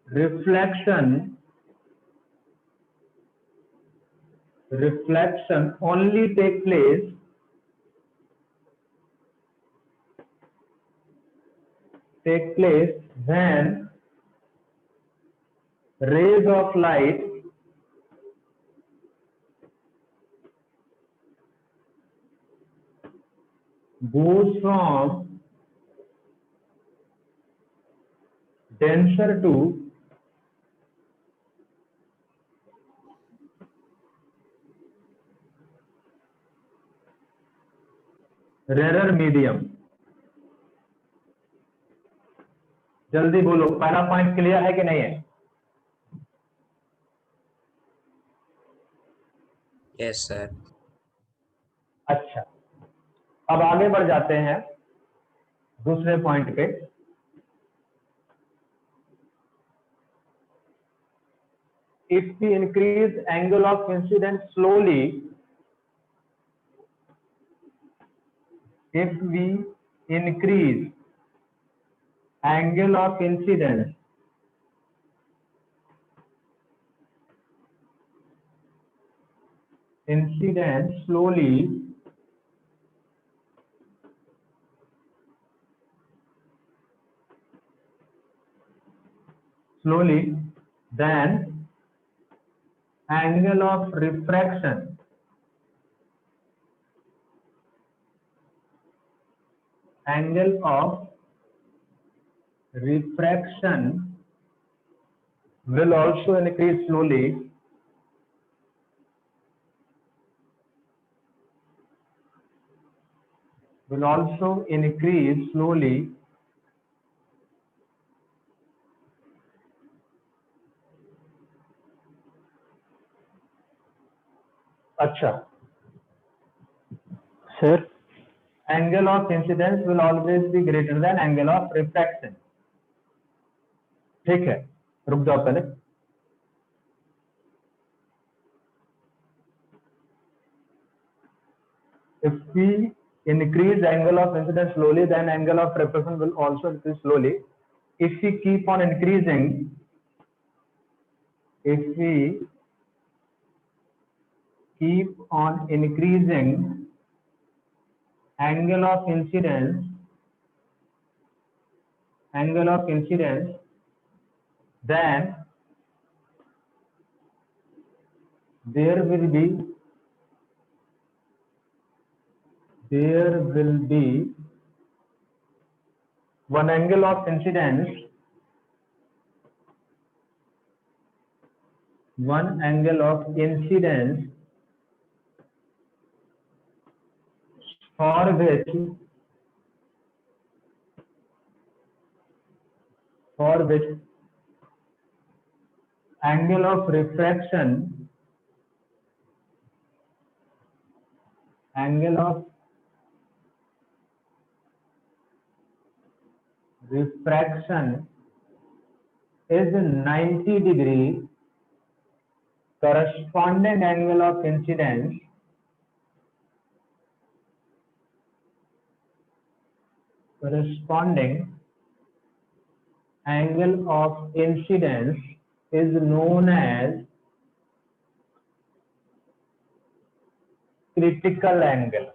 reflection only take place when rays of light goes from denser to rarer medium। जल्दी बोलो, पहला पॉइंट क्लियर है कि नहीं है? Yes sir. अच्छा, अब आगे बढ़ जाते हैं दूसरे पॉइंट पे। If we increase angle of incidence slowly, if we increase angle of incidence slowly, then angle of refraction will also increase slowly, अच्छा, sir angle of incidence will always be greater than angle of refraction। ठीक है, रुक जाओ पहले। If we increase angle of incidence slowly, then angle of refraction will also increase slowly। If we keep on increasing angle of incidence, then there will be one angle of incidence one angle of incidence for which angle of refraction is 90 degree, corresponding angle of incidence is known as critical angle.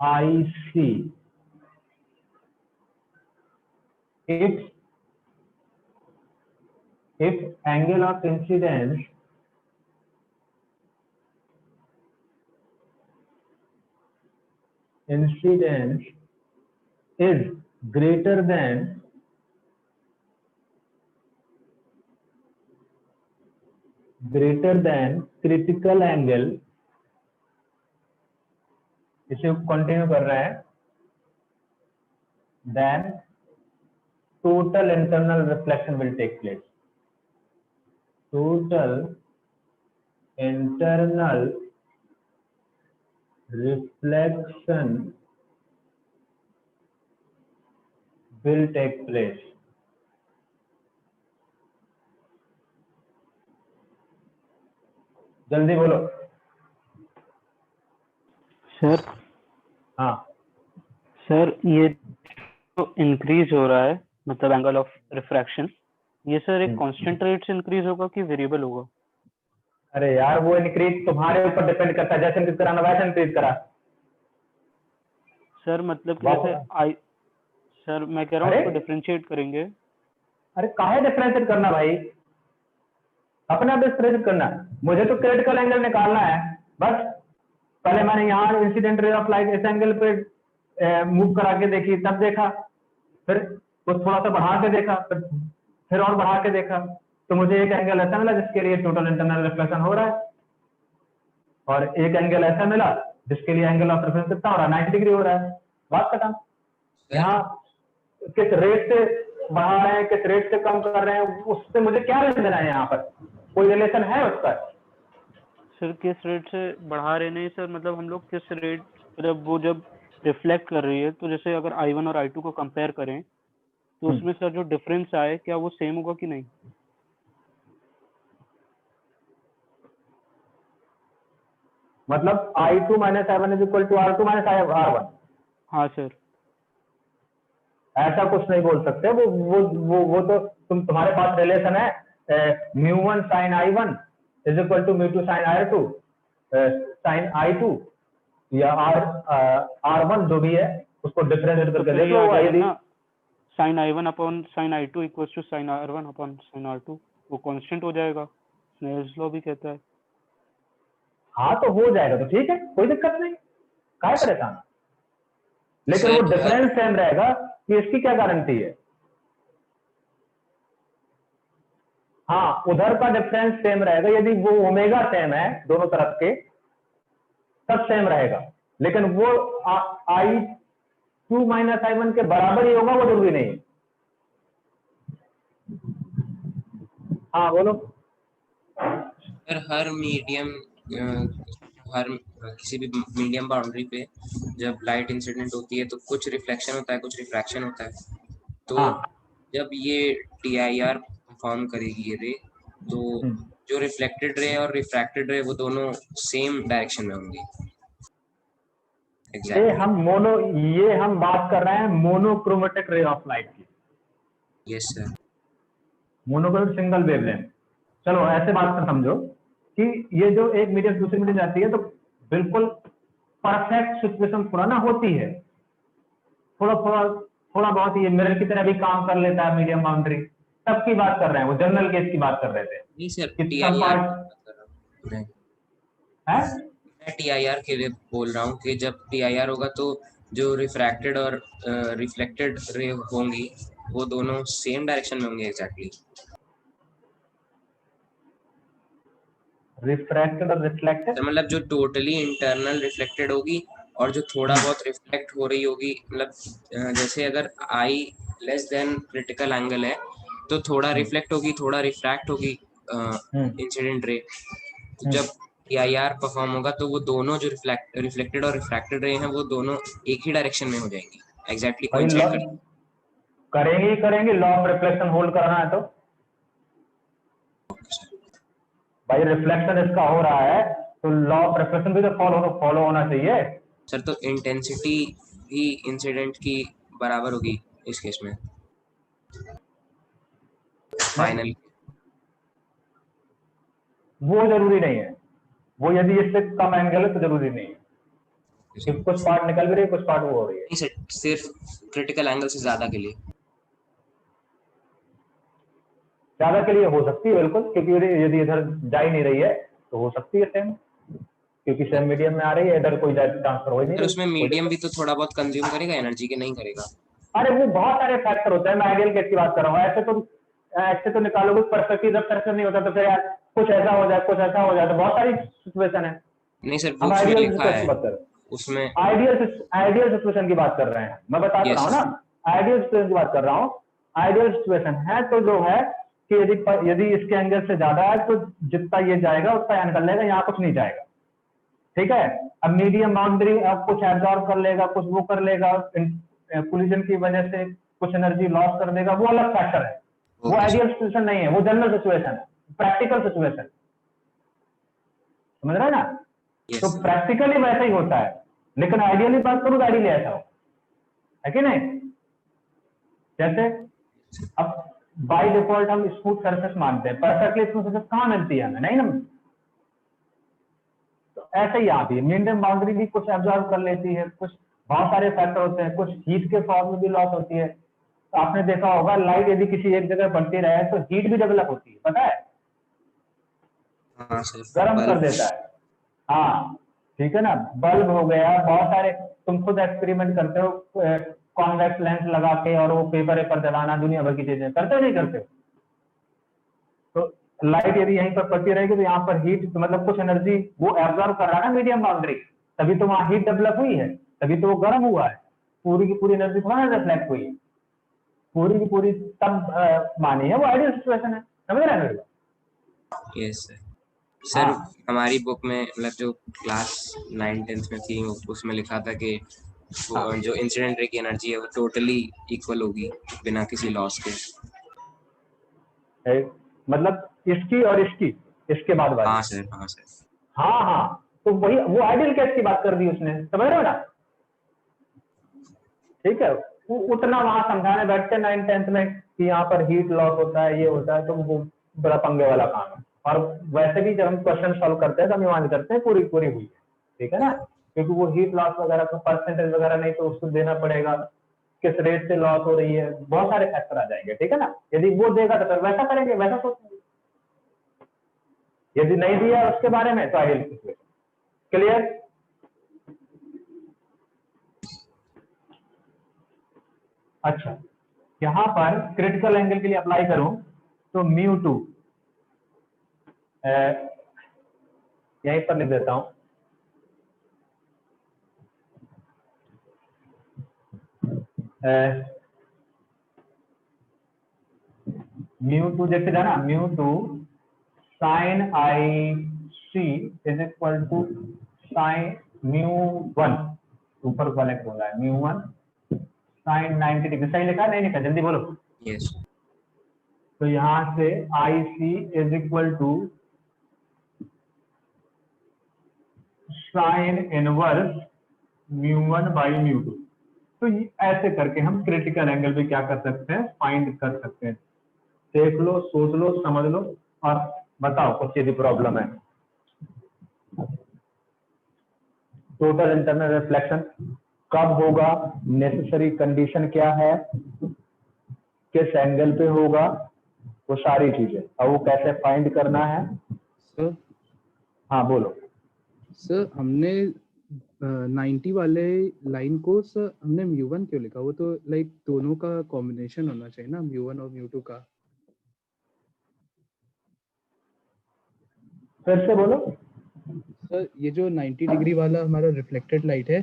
IC. If angle of incidence is greater than critical angle, इसे continue कर रहे हैं, then total internal reflection will take place. Total internal reflection will take place. जल्दी बोलो। Sir हाँ sir ये जो increase हो रहा है मतलब एंगल ऑफ रिफ्रैक्शन, ये सर एक कांस्टेंट रेट से इंक्रीज होगा कि वेरिएबल होगा? अरे यार वो इंक्रीज तुम्हारे ऊपर डिपेंड करता है, जैसे इंक्रीज कराना वैसे इंक्रीज करा। सर मतलब कि जैसे सर मैं कह रहा हूँ उसको डिफरेंशिएट करेंगे। अरे काहे डिफरेंशिएट करना भाई, अपने आप डिफरेंशिएट करना। मुझे तो क्रिटिकल एंगल निकालना है बस। पहले मैंने यहाँ इंसिडेंट रे ऑफ लाइट इस एंगल पे मूव करा के देखी, तब देखा, फिर कुछ थोड़ा सा बढ़ा के देखा, फिर और बढ़ा के देखा, तो मुझे एक एंगल ऐसा मिला जिसके लिए टोटल इंटरनल रिफ्लेक्शन हो रहा है, और एक एंगल ऐसा मिला जिसके लिए एंगल ऑफ रेफरेंस कितना हो रहा है, 90 डिग्री हो रहा है। बात खत्म। यहाँ किस रेट से बढ़ा रहे हैं, किस रेट से कम कर रहे हैं, उससे मुझे क्या लेना देना है? यहाँ पर कोई रिलेशन है उसका? सर किस रेट से बढ़ा रहे नहीं सर, मतलब हम लोग किस रेट, मतलब वो जब रिफ्लेक्ट कर रही है तो जैसे अगर I1 और I2 को कंपेयर करें तो उसमें सर जो डिफरेंस आए क्या वो सेम होगा कि नहीं? मतलब I2 minus I1 is equal to R2 minus R1? हाँ सर। ऐसा कुछ नहीं बोल सकते। वो तो तुम्हारे पास रिलेशन है μ1 sin I1 is equal to μ2 sin R2 sin I2 या R1 जो भी है उसको डिफरेंशिएट करके देख लो। यदि sin I1 upon sin I2 equals to sin R1 upon sin R2 वो कांस्टेंट हो जाएगा, स्नेल्स लॉ भी कहता है। हाँ तो हो जाएगा तो ठीक है, कोई दिक्कत नहीं, काय परेशान। लेकिन वो डिफरेंस सेम रहेगा कि इसकी क्या गारंटी है? हाँ उधर का डिफरेंस सेम रहेगा, यदि वो ओमेगा सेम है दोनों तरफ के तब सेम रहेगा, लेकिन वो I2 माइनस I1 के बराबर ही होगा वो जरूरी नहीं। हाँ बोलो। सर हर मीडियम हर किसी भी मीडियम बाउंड्री पे जब लाइट इंसिडेंट होती है तो कुछ रिफ्लेक्शन होता है, कुछ रिफ्रैक्शन होता है। तो जब ये TIR फॉर्म करेगी ये रे, तो जो रिफ्लेक्टेड रे और रिफ्रैक्टेड रे वो दोनों सेम डायरेक्शन में होंगी। ये हम बात कर रहे हैं मोनोक्रोमेटिक रे ऑफ लाइट की। Yes sir. Monochromatic single wavelength. चलो ऐसे बात कर समझो कि ये जो एक मीडियम दूसरी मीडियम जाती है तो बिल्कुल परफेक्ट सिचुएशन थोड़ा ना होती है, थोड़ा बहुत ये मिरर की तरह भी काम कर लेता है मीडियम बाउंड्री। तब की बात कर रहे हैं, वो जनरल केस की बात कर रहे थे। नहीं सर, मैं TIR के लिए बोल रहा हूँ कि जब TIR होगा तो जो रिफ्रैक्टेड और रिफ्लेक्टेड रे होंगी वो दोनों सेम डायरेक्शन में होंगी एग्जैक्टली। रिफ्रैक्टेड और रिफ्लेक्टेड तो मतलब जो टोटली इंटरनल रिफ्लेक्टेड होगी और जो थोड़ा बहुत रिफ्लेक्ट हो रही होगी, मतलब जैसे अगर आई लेस देन क्रिटिकल एंगल है तो थोड़ा रिफ्लेक्ट होगी थोड़ा रिफ्रैक्ट होगी इंसिडेंट रे। तो जब EIR परफॉर्म होगा तो वो दोनों जो रिफ्लेक्टेड और रिफ्रैक्टेड रे हैं वो दोनों एक ही डायरेक्शन में हो जाएंगी, एग्जैक्टली भाई कोइंसाइड लॉ करेंगी। करेंगे ही करेंगे, लॉ ऑफ रिफ्लेक्शन होल्ड करना है तो। भाई रिफ्लेक्शन इसका हो रहा है तो लॉ ऑफ रिफ्लेक्शन भी तो फॉलो होना चाहिए। सर तो इंटेंसिटी भी इंसिडेंट की बराबर होगी इस केस में फाइनल। वो जरूरी नहीं है, वो यदि इससे कम एंगल है तो जरूरी नहीं है कि कुछ पार्ट निकल भी रही है कुछ पार्ट वो हो रही है। नहीं सर, सिर्फ क्रिटिकल एंगल से ज्यादा के लिए। ज्यादा के लिए हो सकती है बिल्कुल, क्योंकि यदि इधर जा ही नहीं रही है तो हो सकती है सेम, क्योंकि सेम मीडियम में आ रही है, इधर कोई ट्रांसफर हो ही नहीं सर रही। उसमें मीडियम भी तो थोड़ा बहुत कंज्यूम करेगा एनर्जी के, नहीं करेगा? अरे वो बहुत सारे फैक्टर होते हैं, मैं आइडियल केस की बात कर रहा हूँ। ऐसे तो निकालोगे परफेक्टली, जब परफेक्ट नहीं होता तो फिर यार कुछ ऐसा हो जाए कुछ ऐसा हो जाए, तो बहुत सारी सिचुएशन है। नहीं सर, हम बुक्स में आइडियल लिखा सिचुएशन है की बात कर रहे हैं, उसमें। आइडियल सिचुएशन की बात कर रहे हैं, मैं बता Yes, रहा हूँ ना, आइडियल सिचुएशन की बात कर रहा हूँ। आइडियल सिचुएशन है तो जो है कि यदि इसके एंगल से ज्यादा है तो जितना ये जाएगा उतना यहाँ निकल लेगा, यहाँ कुछ नहीं जाएगा, ठीक है। अब मीडियम बाउंड्री अब कुछ एब्जॉर्ब कर लेगा, कुछ वो कर लेगा, कोलिजन की वजह से कुछ एनर्जी लॉस कर देगा, वो अलग फैक्टर है। वो Okay, आइडियल सिचुएशन नहीं है, वो जनरल सिचुएशन है, प्रैक्टिकल सिचुएशन, समझ रहे हैं ना। yes, तो sir. प्रैक्टिकली वैसा ही होता है, लेकिन आइडियली बात करूँ तो आइडियली ऐसा हो, है कि नहीं। जैसे अब बाय डिफॉल्ट हम स्मूथ सरफेस मानते हैं, परफेक्टली स्मूथ सरफेस कहाँ मिलती है हमें, नहीं ना। तो ऐसे ही यहाँ भी मीडियम बाउंड्री भी कुछ एब्जॉर्ब कर लेती है, कुछ बहुत सारे फैक्टर होते हैं, कुछ हीट के फॉर्म में भी लॉस होती है। तो आपने देखा होगा लाइट यदि किसी एक जगह बढ़ती रहे तो हीट भी डेवलप होती है, पता है, हाँ सर, गर्म कर बल्ब। देता है। हाँ ठीक है ना, बल्ब हो गया, बहुत सारे, तुम खुद एक्सपेरिमेंट करते हो कॉन्वेक्स लेंस लगा के, और वो पेपर जलाना, दुनिया भर की चीजें करते हो नहीं करते हो। तो लाइट यदि यहीं पर पड़ती रहेगी तो यहाँ पर हीट, तो मतलब कुछ एनर्जी वो एब्जॉर्ब कर रहा है ना मीडियम बाउंड्री, तभी तो वहाँ हीट डेवलप हुई है, तभी तो वो गर्म हुआ है, पूरी की पूरी एनर्जी थोड़ा रिफ्लेक्ट हुई है, पूरी की पूरी तब मानी है, वो आइडियल सिचुएशन है, समझ रहे हैं। Yes sir. सर हमारी बुक में मतलब जो क्लास 9th-10th में थी उसमें लिखा था कि जो इंसिडेंट रे की एनर्जी है वो टोटली इक्वल होगी बिना किसी लॉस के। मतलब इसकी और इसके बाद वाली। हाँ सर, हाँ सर। हाँ, तो वही वो आइडियल केस की बात कर दी उसने, समझ रहे हो ना। ठीक है, उतना वहां समझाने बैठते 9th-10th में कि यहाँ पर हीट लॉस होता है, ये होता है, तो वो बड़ा पंगे वाला काम है। और वैसे भी जब हम क्वेश्चन सॉल्व करते हैं तो हम मान करते हैं पूरी हुई है, ठीक है ना, क्योंकि वो हीट लॉस वगैरह का परसेंटेज वगैरह नहीं तो उसको देना पड़ेगा, किस रेट से लॉस हो रही है, बहुत सारे फैक्टर आ जाएंगे, ठीक है ना। यदि वो देगा तो फिर वैसा करेंगे, वैसा सोचेंगे, यदि नहीं दिया उसके बारे में तो आइडियल सिचुएशन। क्लियर। अच्छा, यहां पर क्रिटिकल एंगल के लिए अप्लाई करूं तो μ2 यहीं पर लिख देता हूं, μ2 जैसे जाना, μ2 sin IC is equal to sin μ1, ऊपर कनेक्ट हो रहा है, μ1 sin 90 डिग्री, सही लिखा नहीं लिखा, जल्दी बोलो। यस। तो यहां से IC is equal to sine inverse μ1 by μ2। तो ऐसे करके हम क्रिटिकल एंगल भी क्या कर सकते हैं, फाइंड कर सकते हैं। देख लो, सोच लो, समझ लो और बताओ कुछ यदि प्रॉब्लम है। टोटल इंटरनल रिफ्लेक्शन कब होगा, नेसेसरी कंडीशन क्या है, किस एंगल पे होगा, वो सारी चीजें, और वो कैसे फाइंड करना है। सर हाँ बोलो। सर हमने 90 वाले लाइन को सर हमने म्यू1 क्यों लिखा? वो तो लाइक दोनों का कॉम्बिनेशन होना चाहिए ना, म्यू1 और म्यू2 का। फिर से बोलो। सर ये जो 90 डिग्री वाला हमारा रिफ्लेक्टेड लाइट है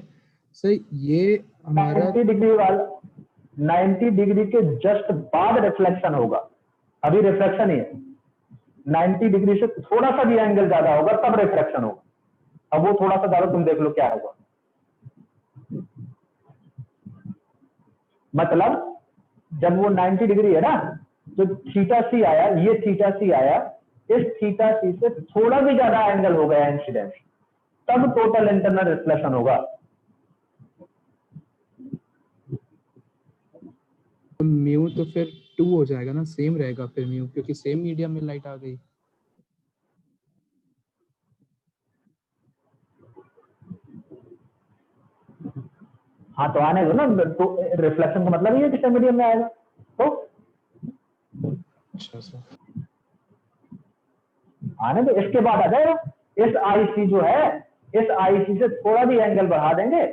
सर, ये हमारा 90 डिग्री वाला 90 डिग्री के जस्ट बाद रिफ्लेक्शन होगा, अभी रिफ्लेक्शन ही है। 90 डिग्री से थोड़ा सा भी एंगल ज्यादा होगा तब रिफ्लेक्शन होगा। अब वो थोड़ा सा ज्यादा तुम देख लो क्या होगा। मतलब जब वो 90 डिग्री है ना, तो थीटा सी आया, ये थीटा सी आया, इस थीटा सी से थोड़ा भी ज्यादा एंगल हो गया इंसिडेंस, तब टोटल इंटरनल रिफ्लेक्शन होगा। म्यू तो फिर 2 हो जाएगा ना, सेम रहेगा फिर म्यू, क्योंकि सेम मीडियम में लाइट आ गई। हाँ तो आने दो ना, तो रिफ्लेक्शन का मतलब ही है कि सेम मीडियम में आएगा। तो अच्छा सर, आने दो, इसके बाद आ जाएगा। इस आईसी जो है, इस आईसी से थोड़ा भी एंगल बढ़ा देंगे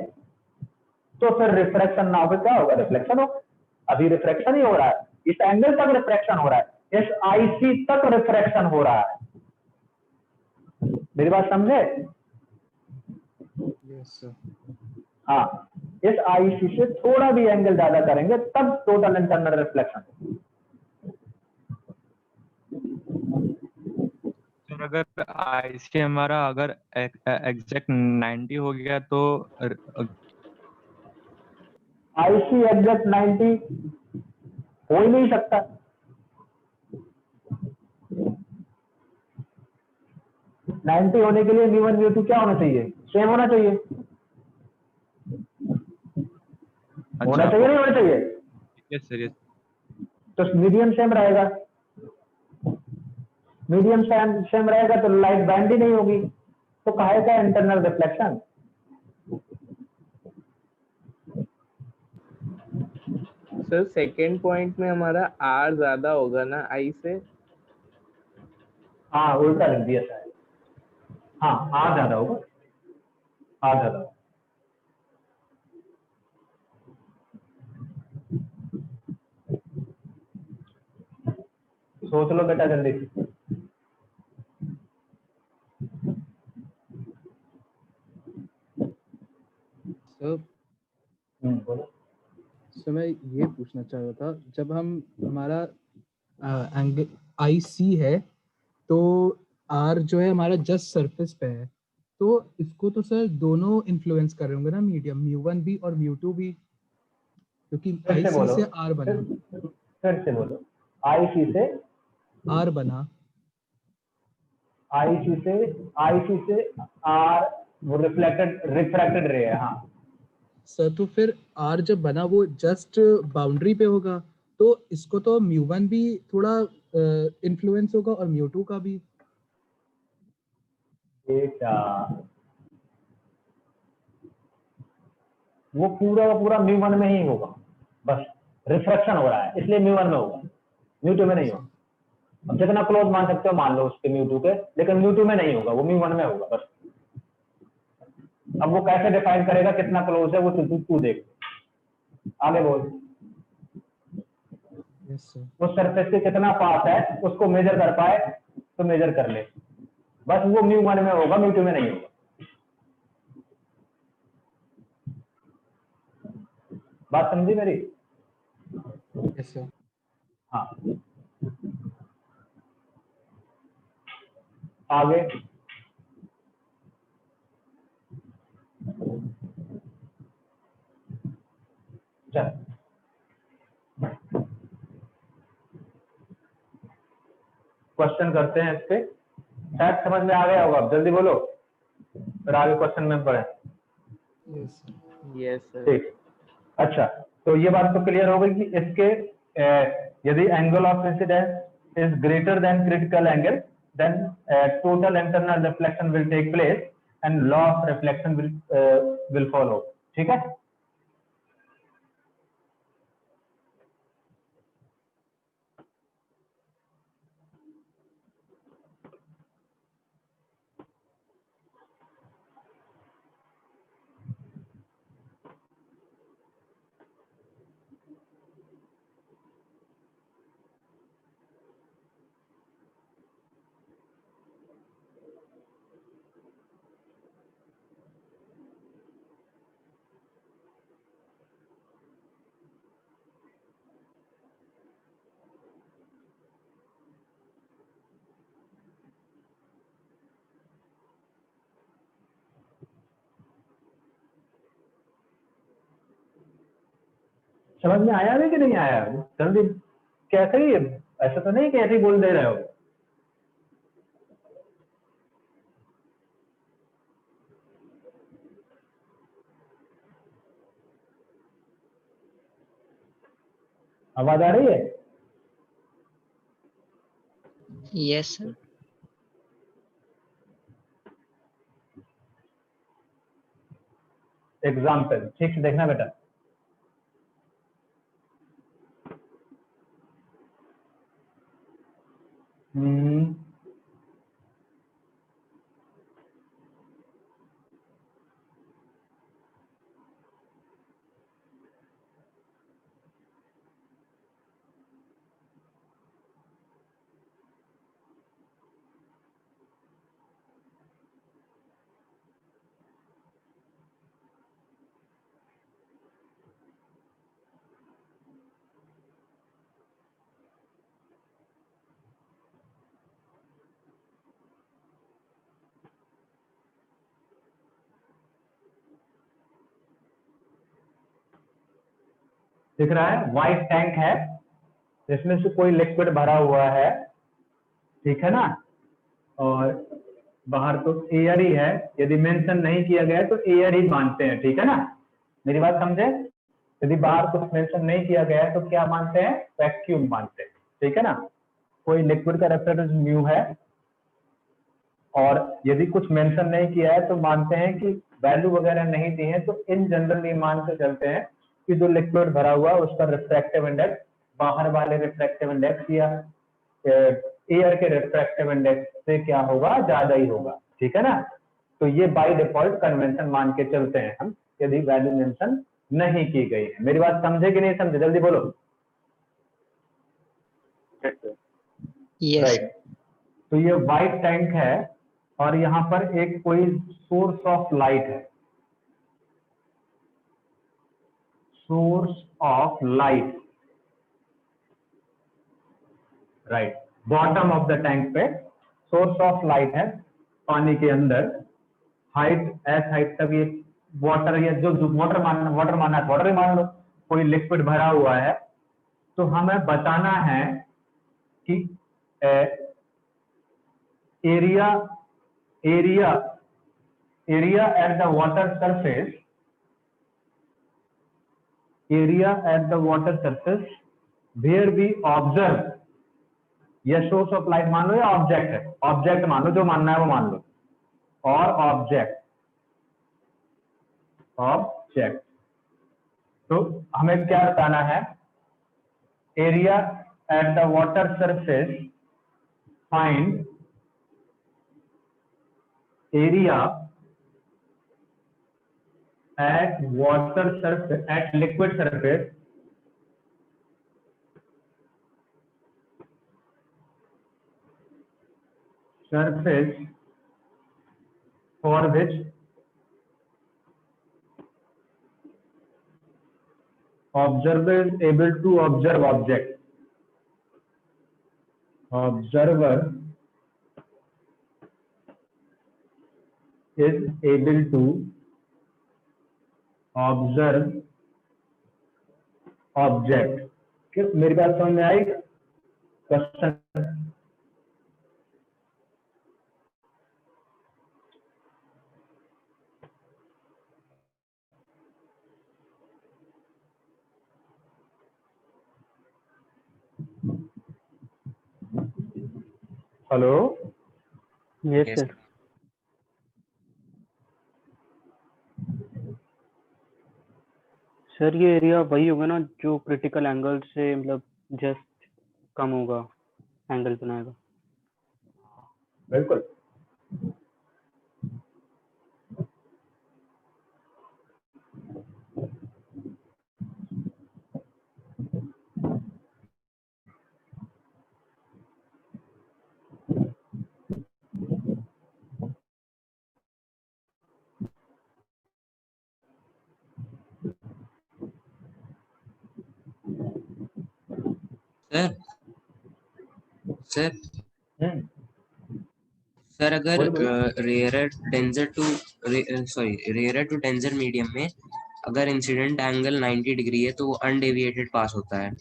तो फिर रिफ्रैक्शन ना होकर क्या होगा, रिफ्लेक्शन होगा। अभी रिफ्रैक्शन ही हो रहा है, इस एंगल तक रिफ्रैक्शन हो रहा है, इस आईसी तक रिफ्रैक्शन हो रहा है। मेरी बात समझे? Yes sir. हाँ, इस आईसी से थोड़ा भी एंगल ज्यादा करेंगे तब टोटल इंटरनल रिफ्लेक्शन। सर अगर आईसी हमारा अगर एग्जैक्ट 90 हो गया तो आईसी एग्जैक्ट 90 हो ही नहीं सकता। नाइन्टी होने के लिए v1 v2 क्या होना चाहिए, सेम होना चाहिए। होना चाहिए नहीं होना चाहिए? Yes sir, yes. तो मीडियम सेम रहेगा, मीडियम सेम रहेगा तो लाइट बैंड ही नहीं होगी, तो कहा था internal reflection. Sir second point में हमारा आर ज्यादा होगा ना आई से? हाँ उल्टा लिख दिया शायद। हाँ आर ज्यादा होगा, आर ज्यादा होगा। सोच लो बेटा जल्दी। सर बोलो। सर मैं ये पूछना चाह रहा था, जब हम हमारा एंगल आई सी है तो आर जो है हमारा जस्ट सरफेस पे है, तो इसको तो सर दोनों इन्फ्लुएंस कर रहे होंगे ना, मीडियम म्यू1 भी और म्यू2 भी, क्योंकि फिर आई से सी बोलो, से आर बना। फिर से बोलो। आईसी से आर बना। आईसी से आईसी से आर, वो रिफ्रैक्टेड रे है। हाँ सर तो फिर आर जब बना वो जस्ट बाउंड्री पे होगा, तो इसको तो म्यू1 भी थोड़ा इन्फ्लुएंस होगा और म्यू2 का भी। बेटा वो पूरा का पूरा म्यू1 में ही होगा, बस रिफ्रैक्शन हो रहा है इसलिए म्यू1 में होगा, म्यू2 में नहीं होगा। अब जितना क्लोज मान सकते हो मान लो उसके म्यू2 के, लेकिन म्यू2 में नहीं होगा, वो म्यू1 में होगा बस। अब वो कैसे डिफाइन करेगा कितना क्लोज है, वो तू देख, आगे बोल। Yes sir. वो सरफेस से कितना पास है उसको मेजर कर पाए तो मेजर कर ले, बस वो म्यू1 में होगा, म्यू2 में नहीं होगा। बात समझी मेरी? Yes sir. हाँ आगे। चल क्वेश्चन करते हैं इस पे, शायद समझ में आ गया होगा, अब जल्दी बोलो फिर आगे क्वेश्चन में पढ़े। Yes yes sir. ठीक, अच्छा तो ये बात तो क्लियर हो गई कि इसके यदि angle of incidence is greater than critical angle, then total internal reflection will take place and law of reflection will follow. ठीक है। समझ में आया भी कि नहीं आया? जल्दी कैसे ही, ऐसा तो नहीं कि ऐसे ही बोल दे रहे हो। आवाज आ रही है? Yes sir. एग्जाम्पल ठीक से देखना बेटा। दिख रहा है? वाइट टैंक है, इसमें से कोई लिक्विड भरा हुआ है, ठीक है ना, और बाहर तो एयर ही है। यदि मेंशन नहीं किया गया है तो एयर ही मानते हैं, ठीक है ना, मेरी बात समझे? यदि बाहर कुछ मेंशन नहीं किया गया है तो क्या मानते हैं? वैक्यूम मानते हैं, ठीक है ना। कोई लिक्विड का रेफ्रिजरेंस म्यू है, और यदि कुछ मेंशन नहीं किया है तो मानते हैं कि वैल्यू वगैरह नहीं दी है, तो इन जनरल ये मान के चलते हैं कि जो लिक्विड भरा हुआ है उसका रिफ्रैक्टिव इंडेक्स बाहर वाले रिफ्रैक्टिव इंडेक्स या एयर के रिफ्रैक्टिव इंडेक्स से क्या होगा? ज्यादा ही होगा, ठीक है ना। तो ये बाय डिफॉल्ट कन्वेंशन मान के चलते हैं हम, यदि वैल्यू मेंशन नहीं की गई है। मेरी बात समझे कि नहीं समझे? जल्दी बोलो। यस। राइट, तो ये व्हाइट टैंक है और यहाँ पर एक कोई सोर्स ऑफ लाइट है, source of light, right, bottom of the tank पे सोर्स ऑफ लाइट है पानी के अंदर, हाइट एस हाइट तक ये वाटर, या जो वाटर मानना है वाटर ही मान लो, कोई लिक्विड भरा हुआ है। तो हमें बताना है कि area at the water surface, area at the water surface where we observe, या सोर्स ऑफ लाइट मान लो या ऑब्जेक्ट है, ऑब्जेक्ट मान लो, जो मानना है वो मान लो, और ऑब्जेक्ट तो हमें क्या बताना है? Area at the water surface, find area at water surface, at liquid surface, for which observer is able to observe object. Observer is able to observe object. किस, मेरी बात समझ में आई? Question hello? Yes sir. Sir ये area वही होगा ना जो क्रिटिकल एंगल से मतलब जस्ट कम होगा, एंगल बनाएगा। बिल्कुल। सर अगर रेयर टू डेंजर मीडियम में अगर इंसिडेंट एंगल 90 डिग्री है तो वो अनडेविएटेड पास होता है।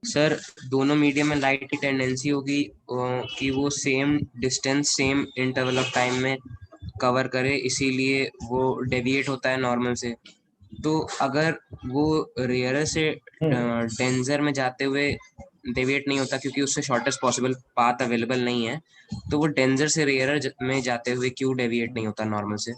सर दोनों मीडियम में लाइट की टेंडेंसी होगी कि वो same distance same interval of time में कवर करे, इसीलिए वो डेविएट होता है नॉर्मल से। तो अगर वो रेयर से डेंजर में जाते हुए डेविएट नहीं होता क्योंकि उससे शॉर्टेस्ट पॉसिबल पाथ अवेलेबल नहीं है, तो वो डेंजर से रेयर में जाते हुए क्यों डेविएट नहीं होता नॉर्मल से?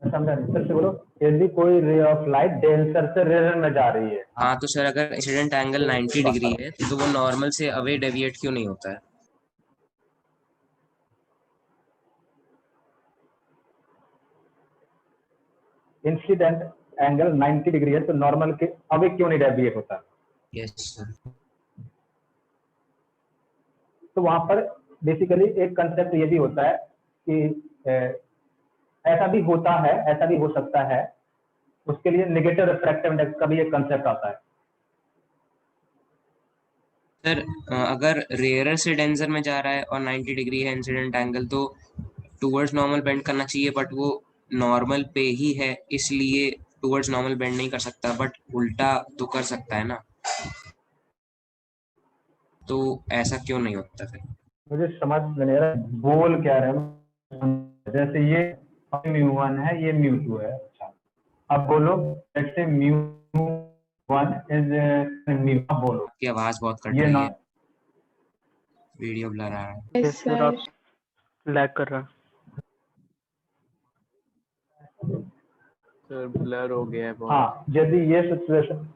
समझा नहीं, फिर से बोलो। यदि कोई रे ऑफ लाइट डेंसर से रेयर में जा रही है, हाँ तो सर अगर इंसिडेंट एंगल 90 डिग्री है तो वो नॉर्मल से अवे डेविएट क्यों नहीं होता है? इंसिडेंट एंगल 90 डिग्री है तो नॉर्मल के अवे क्यों नहीं डेविएट होता? Yes sir. तो वहां पर बेसिकली एक कंसेप्ट ये भी होता है कि ऐसा भी होता है, ऐसा भी हो सकता है, उसके लिए नेगेटिव रिफ्रैक्टिव इंडेक्स का भी एक कंसेप्ट आता है। सर अगर रेयरर से डेंजर में जा रहा है और 90 डिग्री है इंसिडेंट एंगल तो टुवर्ड्स नॉर्मल बेंड करना चाहिए, बट वो नॉर्मल पे ही है इसलिए टुवर्ड्स नॉर्मल बेंड नहीं कर सकता, बट उल्टा तो कर सकता है ना, तो ऐसा क्यों नहीं होता फिर? मुझे समझ में नहीं आ रहा बोल क्या रहे हैं। जैसे ये μ1 है, ये μ2 है। अच्छा, अब बोलो जैसे μ1 इज μ, बोलो। आपकी आवाज बहुत कट ये रही ना है, वीडियो ब्लर आ रहा है। Yes sir sir. आप लैग कर रहा है। सर ब्लर हो गया है बहुत। हाँ, यदि ये सिचुएशन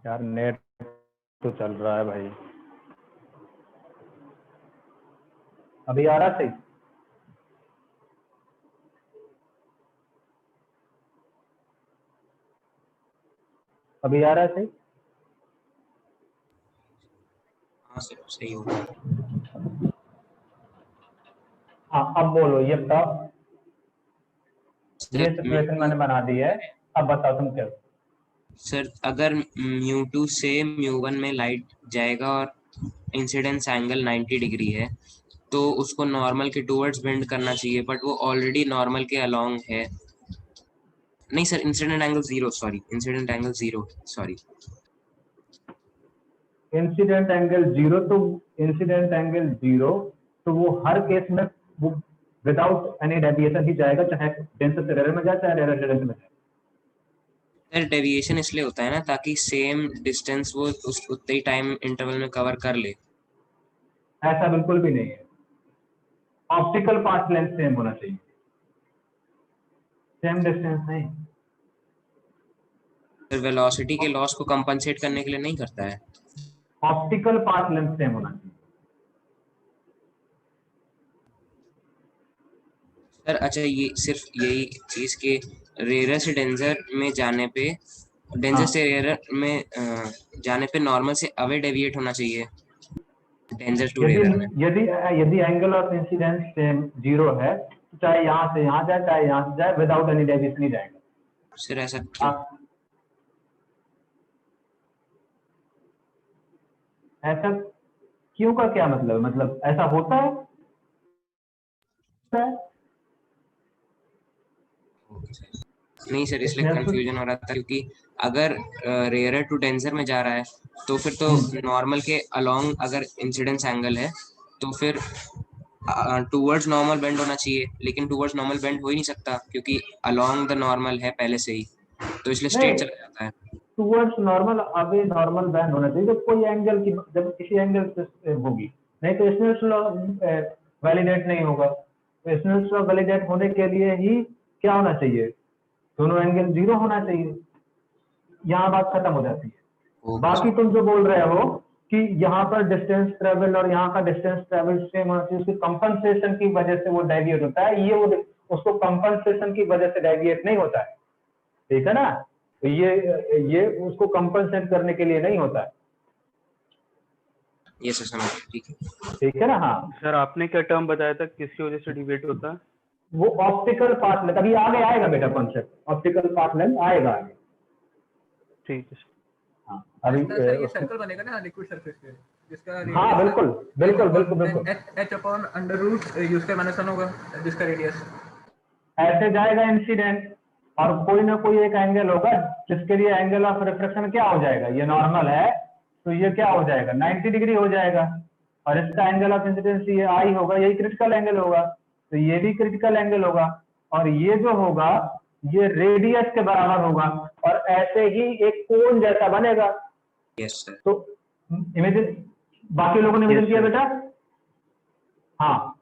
यार नेट तो चल रहा है भाई, अभी आ रहा सही? अभी आ रहा है सही? हाँ सर सही होगा। हाँ, अब बोलो, ये बताओ। ये सिचुएशन मैंने बना दी है, अब बताओ तुम क्या। सर अगर μ2 से μ1 में लाइट जाएगा और इंसिडेंस एंगल 90 डिग्री है तो उसको नॉर्मल के टुवर्ड्स बेंड करना चाहिए, बट वो ऑलरेडी नॉर्मल के अलोंग है। नहीं sir, incident angle zero, sorry incident angle zero, sorry. Incident angle zero, तो इंसिडेंट एंगल जीरो तो वो हर केस में वो विदाउट एनी डेविएशन ही जाएगा, चाहे डेंसर से रेयर में जाए चाहे रेयर से डेंसर में जाए। सर डेविएशन इसलिए होता है ना ताकि सेम डिस्टेंस वो उस उतने ही टाइम इंटरवल में कवर कर ले। ऐसा बिल्कुल भी नहीं है, ऑप्टिकल पाथ लेंथ सेम होना चाहिए, सेम डिस्टेंस नहीं। सर वेलोसिटी के लॉस को कंपनसेट करने के लिए नहीं करता है। ऑप्टिकल पाथ लेंथ सेम होना चाहिए। सर अच्छा, ये सिर्फ यही चीज के रेयर से डेंजर में जाने पे, डेंजर से रेयर में जाने पे नॉर्मल से अवे डेविएट होना चाहिए डेंजर टू रेयर में। यदि यदि angle of incidence same zero है तो चाहे यहाँ से यहाँ जाए चाहे यहाँ से जाए विदाउट एनी डेविएशन ही जाएगा। सर ऐसा क्यों? ऐसा क्यों का क्या मतलब ऐसा होता है? नहीं सर, इसलिए कंफ्यूजन हो रहा था क्योंकि अगर रेयर टू डेंजर में जा रहा है तो फिर तो नॉर्मल के अलोंग अगर इंसिडेंस एंगल है तो फिर टुवर्ड्स नॉर्मल बेंड होना चाहिए, लेकिन टुवर्ड्स नॉर्मल बेंड हो ही नहीं सकता क्योंकि अलोंग द नॉर्मल है पहले से ही, तो इसलिए स्ट्रेट चला जाता है। Towards normal away normal bend होना चाहिए जब कोई एंगल की, जब किसी एंगल से होगी, नहीं तो स्नेल्स लॉ वैलिडेट नहीं होगा। तो स्नेल्स लॉ वैलिडेट होने के लिए ही क्या होना चाहिए? दोनों एंगल जीरो होना चाहिए। यहाँ बात खत्म हो जाती है। बाकी तुम जो बोल रहे हो कि यहाँ पर डिस्टेंस ट्रेवल और यहाँ का डिस्टेंस ट्रेवल सेम होना चाहिए, उसकी कंपनसेशन की वजह से वो डेविएट होता है, ये वो उसको कंपनसेशन की वजह से डेविएट नहीं होता है, ठीक है ना? तो ये उसको कंपनसेट करने के लिए नहीं होता है। ये सर समझ, ठीक है, ठीक है ना? हाँ सर आपने क्या टर्म बताया था किसकी वजह से डिवेट होता है? वो ऑप्टिकल पाथ लेंथ, अभी आगे आएगा बेटा कॉन्सेप्ट, ऑप्टिकल पाथ लेंथ आएगा आगे। ठीक है। हाँ अभी ये सर्कल बनेगा ना लिक्विड सरफेस पे, जिसका हाँ बिल्कुल बिल्कुल बिल्कुल बिल्कुल H upon under root use का माइनस 1 होगा, जिसका रेडियस ऐसे जाएगा इंसिडेंट, और कोई ना कोई एक एंगल होगा जिसके लिए एंगल ऑफ रिफ्लेक्शन क्या हो जाएगा, ये नॉर्मल है तो ये क्या हो जाएगा 90 डिग्री हो जाएगा, और इसका एंगल ऑफ इंसिडेंस ये आई होगा, यही क्रिटिकल एंगल होगा, तो ये भी क्रिटिकल एंगल होगा, और ये जो होगा ये रेडियस के बराबर होगा, और ऐसे ही एक कोन जैसा बनेगा। Yes sir. तो इमेजिन, बाकी लोगों ने इमेजिन किया बेटा? हाँ,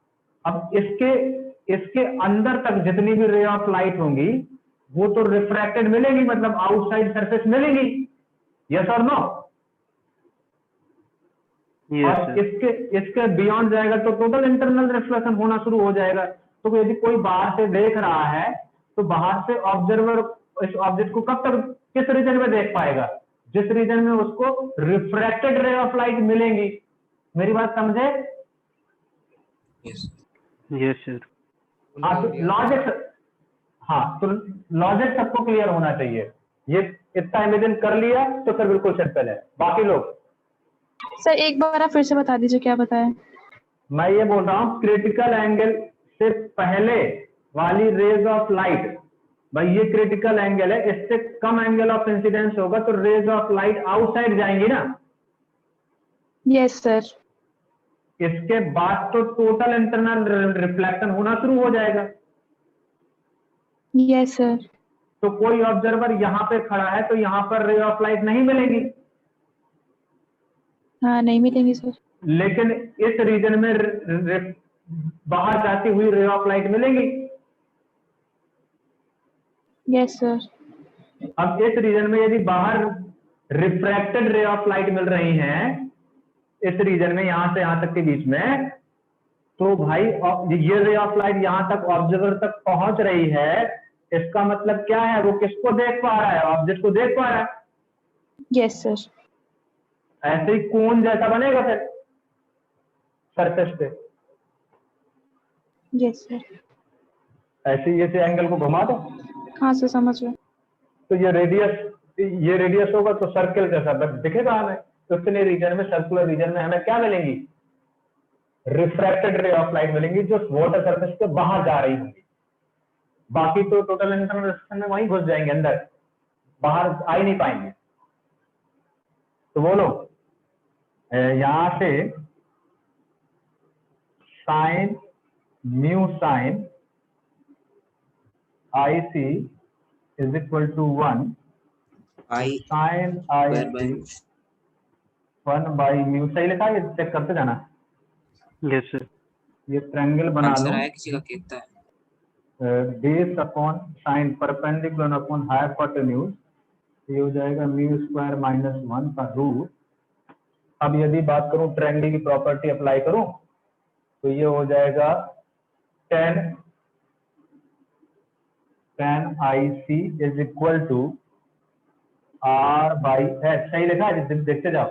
अब इसके अंदर तक जितनी भी रे ऑफ लाइट होंगी वो तो रिफ्रैक्टेड मिलेगी, मतलब आउटसाइड सरफेस मिलेगी, यस और नो? और इसके बियॉन्ड जाएगा तो टोटल इंटरनल रिफ्लेक्शन होना शुरू हो जाएगा। तो यदि कोई बाहर से देख रहा है तो बाहर से ऑब्जर्वर इस ऑब्जेक्ट को कब तक किस रीजन में देख पाएगा, जिस रीजन में उसको रिफ्रैक्टेड रे ऑफ लाइट मिलेंगी। मेरी बात समझे? Yes sir. हाँ तो लॉजिक सबको क्लियर होना चाहिए। ये इतना इमेजिन कर लिया तो फिर बिल्कुल सिंपल है। बाकी लोग सर एक बार आप फिर से बता दीजिए क्या बताएं। मैं ये बोल रहा हूँ क्रिटिकल एंगल से पहले वाली रेज ऑफ लाइट, भाई ये क्रिटिकल एंगल है, इससे कम एंगल ऑफ इंसिडेंस होगा तो रेज ऑफ लाइट आउटसाइड जाएंगी ना। Yes sir. इसके बाद तो टोटल इंटरनल रिफ्लेक्शन होना शुरू हो जाएगा। Yes sir. तो कोई ऑब्जर्वर यहाँ पे खड़ा है तो यहाँ पर रे ऑफ लाइट नहीं मिलेगी। हाँ नहीं मिलेंगी सर। लेकिन इस रीजन में बाहर जाती हुई रे ऑफ लाइट मिलेंगी। Yes sir. अब इस रीजन में यदि बाहर रिफ्रैक्टेड रे ऑफ लाइट मिल रही हैं इस रीजन में, यहां से यहां तक के बीच में, तो भाई ये रे ऑफ लाइट यहां तक ऑब्जर्वर तक पहुंच रही है, इसका मतलब क्या है, वो किसको देख पा रहा है, ऑब्जेक्ट को देख पा रहा है। Yes sir. ऐसे ही कोन जैसा बनेगा फिर सरफेस पे। Yes sir. ऐसे ही ऐसे एंगल को घुमा दो। हाँ सर समझ रहे। तो ये रेडियस होगा तो सर्कल जैसा दिखेगा हमें। तो इतने रीजन में, सर्कुलर रीजन में हमें क्या मिलेंगी, रिफ्रैक्टेड रे ऑफ लाइट मिलेंगी जो वाटर सरफेस के बाहर जा रही होंगी। बाकी तो टोटल इंटरनल रिफ्लेक्शन में वहीं घुस जाएंगे अंदर, बाहर आ ही नहीं पाएंगे। तो बोलो यहां से sine mu sine I C is equal to 1 I sine I C 1 by mu, सही लिखा है, चेक करते जाना। Yes sir. ये ट्रायंगल बना लो। आंसर आया किसी का कितना है? Base upon sine perpendicular upon hypotenuse, ये हो जाएगा म्यू स्क्वायर माइनस 1 का रूट। अब यदि बात करूं ट्रायंगल की प्रॉपर्टी अप्लाई करूं तो ये हो जाएगा tan I C is equal to R by H, सही लिखा है, देखते जाओ।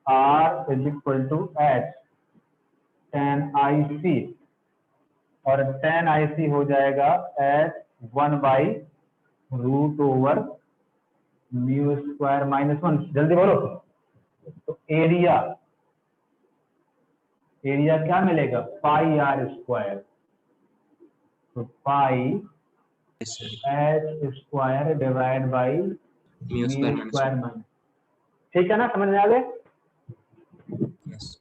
R is equal to H tan I C, और tan आई सी हो जाएगा H 1 by root over mu square minus 1। जल्दी बोलो। तो एरिया क्या मिलेगा, पाई आर स्क्वायर, तो pi H square divide by mu mu square square minus. ठीक है ना, समझ में आ गए? यस।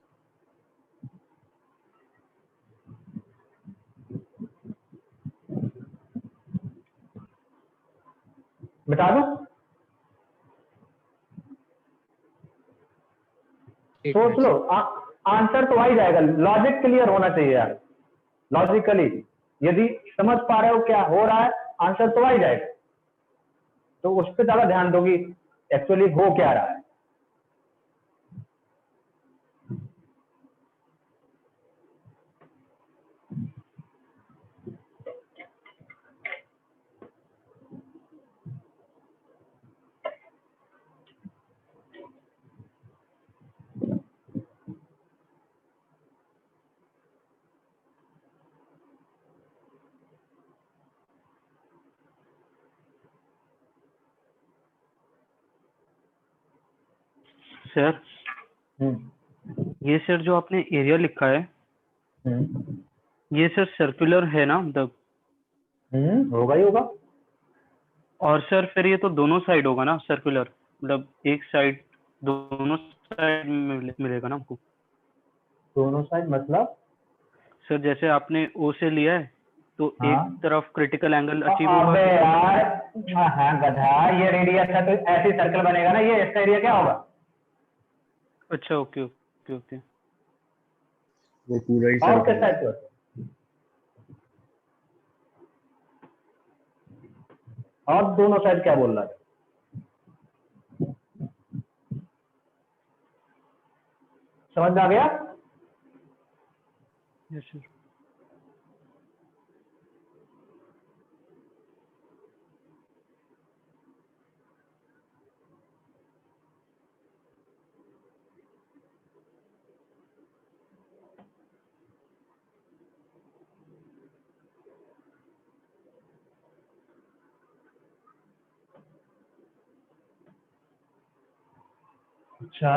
बता दो। सोच लो, आंसर तो आ ही जाएगा। लॉजिक क्लियर होना चाहिए यार, लॉजिकली यदि समझ पा रहे हो क्या हो रहा है आंसर तो आ ही जाएगा। तो उस पर ज्यादा ध्यान दोगी एक्चुअली हो क्या रहा है। सर ये सर जो आपने एरिया लिखा है ये सर सर्कुलर है ना, मतलब होगा ही होगा। और सर फिर ये तो दोनों साइड होगा ना सर्कुलर, मतलब एक साइड, दोनों साइड मिलेगा ना हमको। दोनों साइड मतलब सर जैसे आपने ओ से लिया है तो हाँ। एक तरफ क्रिटिकल एंगल अचीव होगा। अबे यार, हाँ गधा, ये रेडियस है तो ऐसे सर्कल बनेगा ना, ये इसका एरिया क्या होगा? अच्छा ओके ओके ओके। वो पूरा ही और सर्कल किस है। साइड पे? और दोनों साइड क्या बोल रहा है? समझ में आ गया? Yes sir. अच्छा,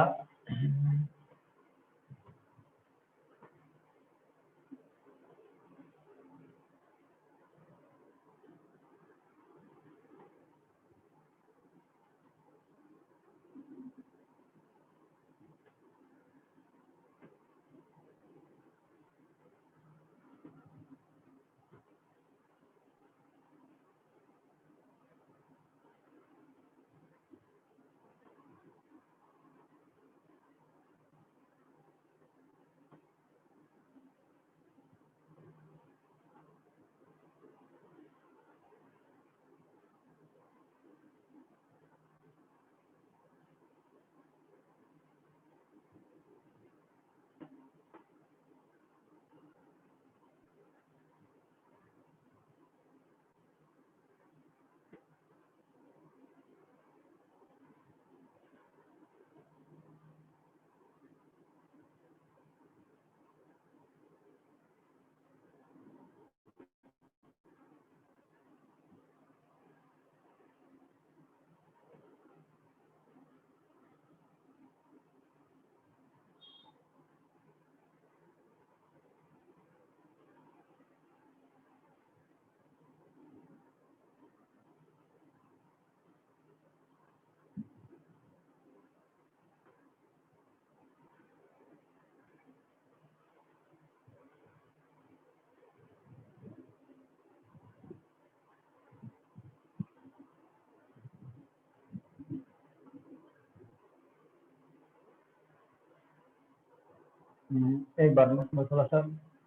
एक बार मैं थोड़ा सा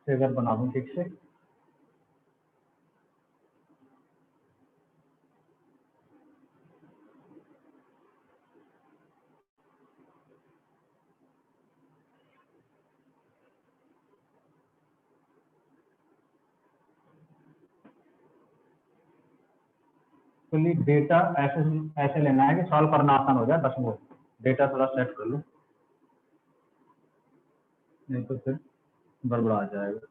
फिगर बना दूं ठीक से। तो डेटा ऐसे ऐसे लेना है कि सॉल्व करना आसान हो जाए, बस वो डेटा थोड़ा सेट कर लो, नहीं तो फिर गड़बड़ा जाएगा।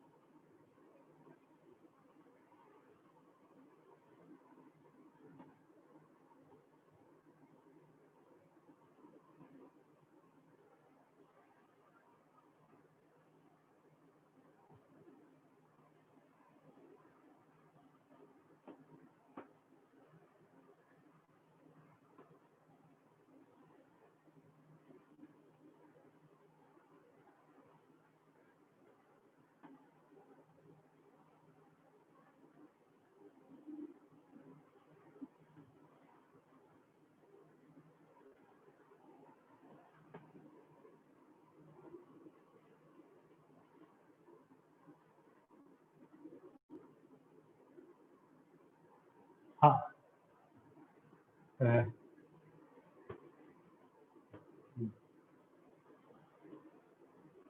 हाँ,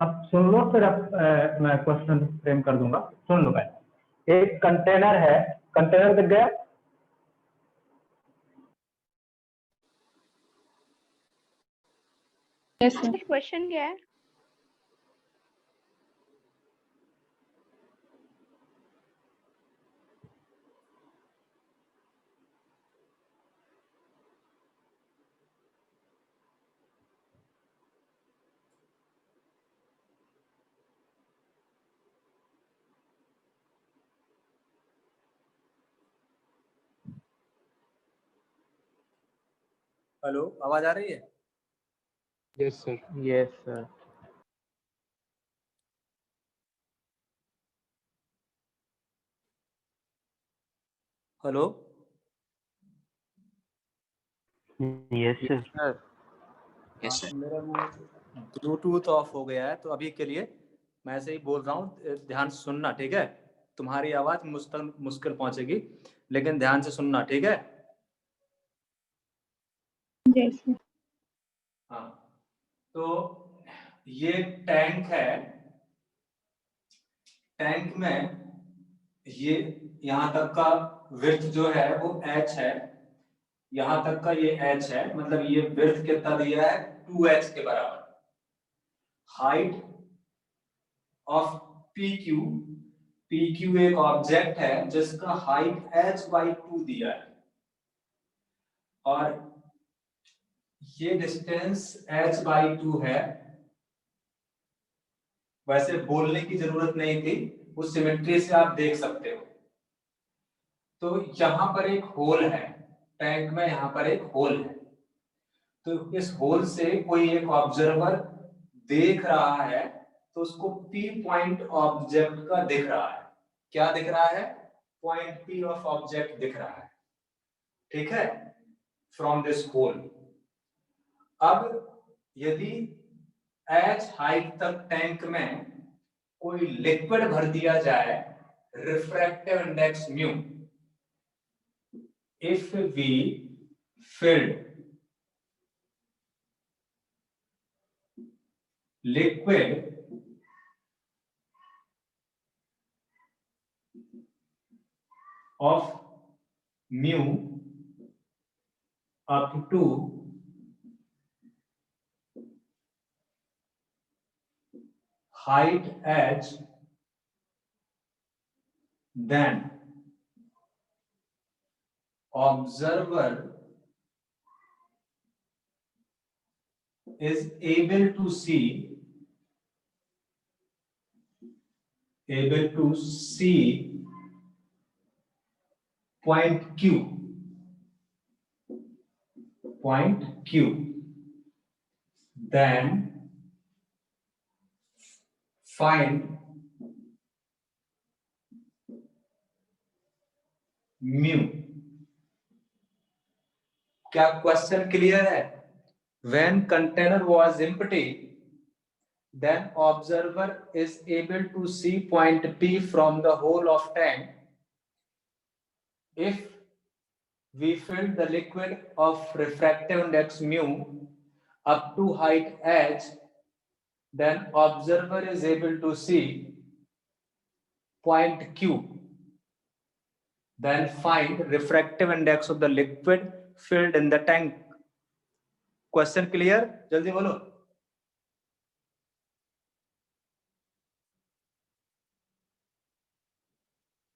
अब सुन लो, फिर अब मैं क्वेश्चन फ्रेम कर दूंगा। सुन लो पहले, एक कंटेनर है, कंटेनर दिख गया? Yes sir. क्वेश्चन क्या है? हेलो, आवाज आ रही है? Yes sir. Yes sir. Hello. Yes sir. Sir yes sir. मेरा ब्लूटूथ ऑफ हो गया है, तो अभी के लिए मैं ऐसे ही बोल रहा हूँ, ध्यान से सुनना, ठीक है? तुम्हारी आवाज मुझ तक मुश्किल पहुंचेगी, लेकिन ध्यान से सुनना, ठीक है? Yes sir. हाँ, तो ये टैंक है। टैंक में ये यहाँ तक का विड्थ जो है वो h है, यहाँ तक का ये h है, मतलब ये विड्थ कितना दिया है 2h के बराबर। हाइट ऑफ PQ, PQ एक ऑब्जेक्ट है जिसका हाइट h/2 दिया है, और ये डिस्टेंस h/2 है। वैसे बोलने की जरूरत नहीं थी, उस सिमेट्री से आप देख सकते हो। तो यहाँ पर एक होल है, टैंक में यहाँ पर एक होल है, तो इस होल से कोई एक ऑब्जर्वर देख रहा है, तो उसको P पॉइंट ऑब्जेक्ट का दिख रहा है। क्या दिख रहा है? पॉइंट P ऑफ ऑब्जेक्ट दिख रहा है, ठीक है, फ्रॉम दिस होल। अब यदि h हाइट तक टैंक में कोई लिक्विड भर दिया जाए, refractive index mu, if we filled liquid of mu up to height h, then observer is able to see point Q, then find mu। क्या question clear है? When container was empty, then observer is able to see point P from the whole of tank. If we fill the liquid of refractive index mu up to height h, then observer is able to see point Q, then find refractive index of the liquid filled in the tank. Question clear? जल्दी बोलो।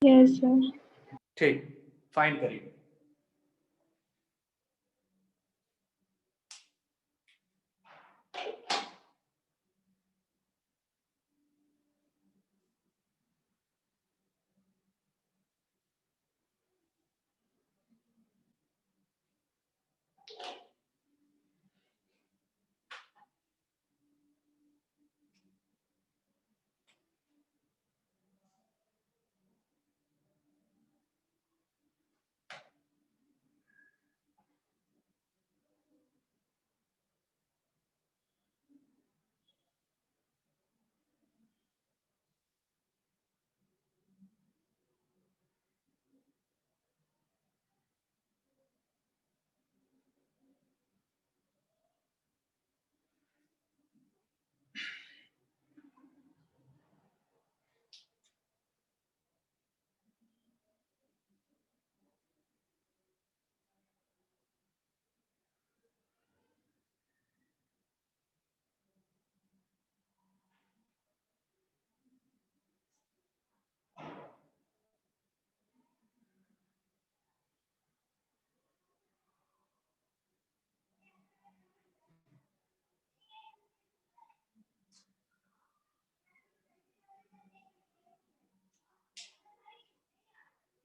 Yes sir. ठीक, find करिए।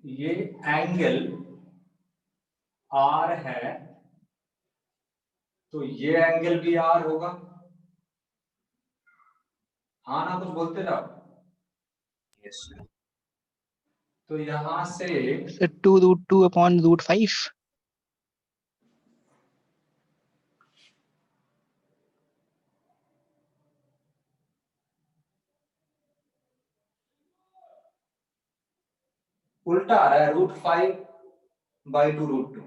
ये angle R है, तो ये angle भी are होगा। हाँ ना, कुछ बोलते जाओ। Yes sir. तो यहां से सर 2√2/√5। उल्टा आ रहा है, √5/2√2।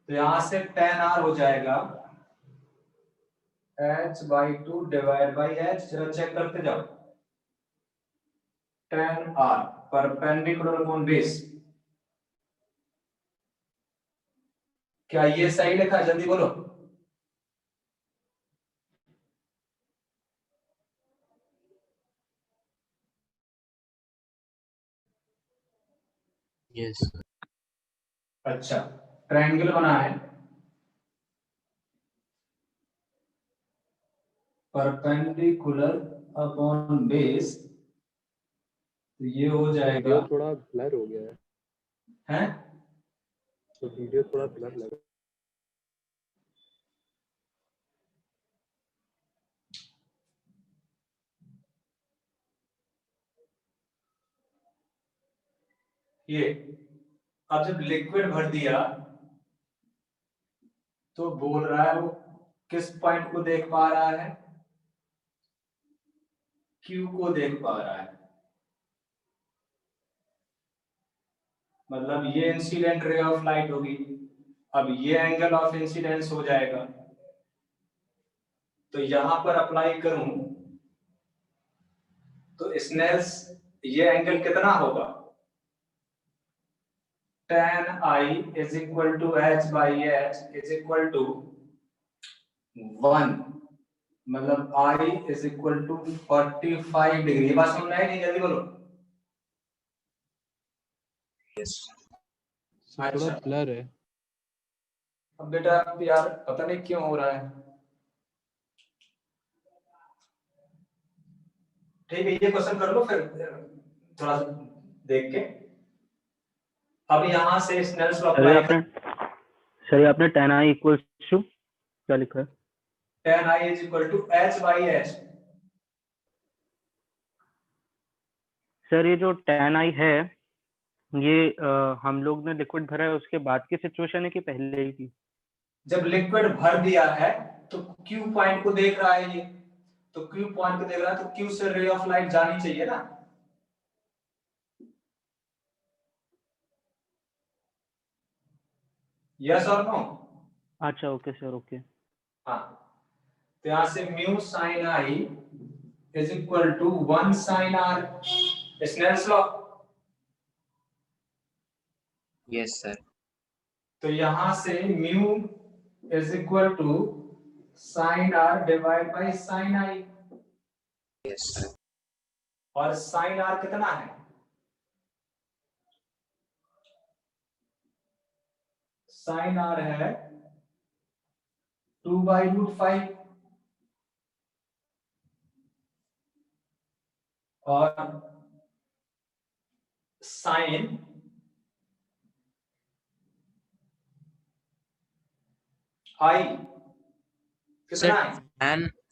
तो यहां से tan r हो जाएगा h/2 डिवाइड बाई h। चलो चेक करते जाओ। tan r perpendicular upon base. क्या ये सही लिखा है? जल्दी बोलो। Yes sir. अच्छा, ट्रायंगल बना है परपेंडिकुलर अपॉन बेस, तो ये हो जाएगा। वीडियो थोड़ा ब्लर हो गया है। हैं? तो वीडियो थोड़ा ब्लर लगा। ये अब जब लिक्विड भर दिया तो बोल रहा है वो किस पॉइंट को देख पा रहा है? Q को देख पा रहा है। मतलब ये इंसिडेंट रे ऑफ लाइट होगी। अब ये एंगल ऑफ इंसिडेंस हो जाएगा। तो यहां पर अप्लाई करूं तो स्नेल्स ये एंगल कितना होगा? tan I is equal to h/h is equal to 1। मतलब I is equal to 45 degree. ये बात सुनना है नहीं? जल्दी बोलो। यस थोड़ा ब्लर है। अब बेटा यार पता नहीं क्यों हो रहा है। ठीक है, ये क्वेश्चन कर लो फिर थोड़ा सा देख के। अब यहाँ से स्नेल्स लॉ अप्लाई कर। सर आपने tan I इक्वल टू क्या लिखा है? tan I is equal to h/h। Sir ये जो tan I है ये हम लोग ने लिक्विड भरा है उसके बाद की सिचुएशन है कि पहले ही की? जब लिक्विड भर दिया है तो Q पॉइंट को देख रहा है ये, तो Q पॉइंट को देख रहा है तो Q से रे ऑफ लाइट जानी चाहिए ना। यस और नो? अच्छा ओके सर ओके। हाँ, तो यहां से mu sine I is equal to 1 sine R. Snell's law. Yes sir. तो यहां से mu is equal to sine R divide by sine I. Yes sir. और साइन आर कितना है? साइन आर है 2/√5 और साइन आई कितना है?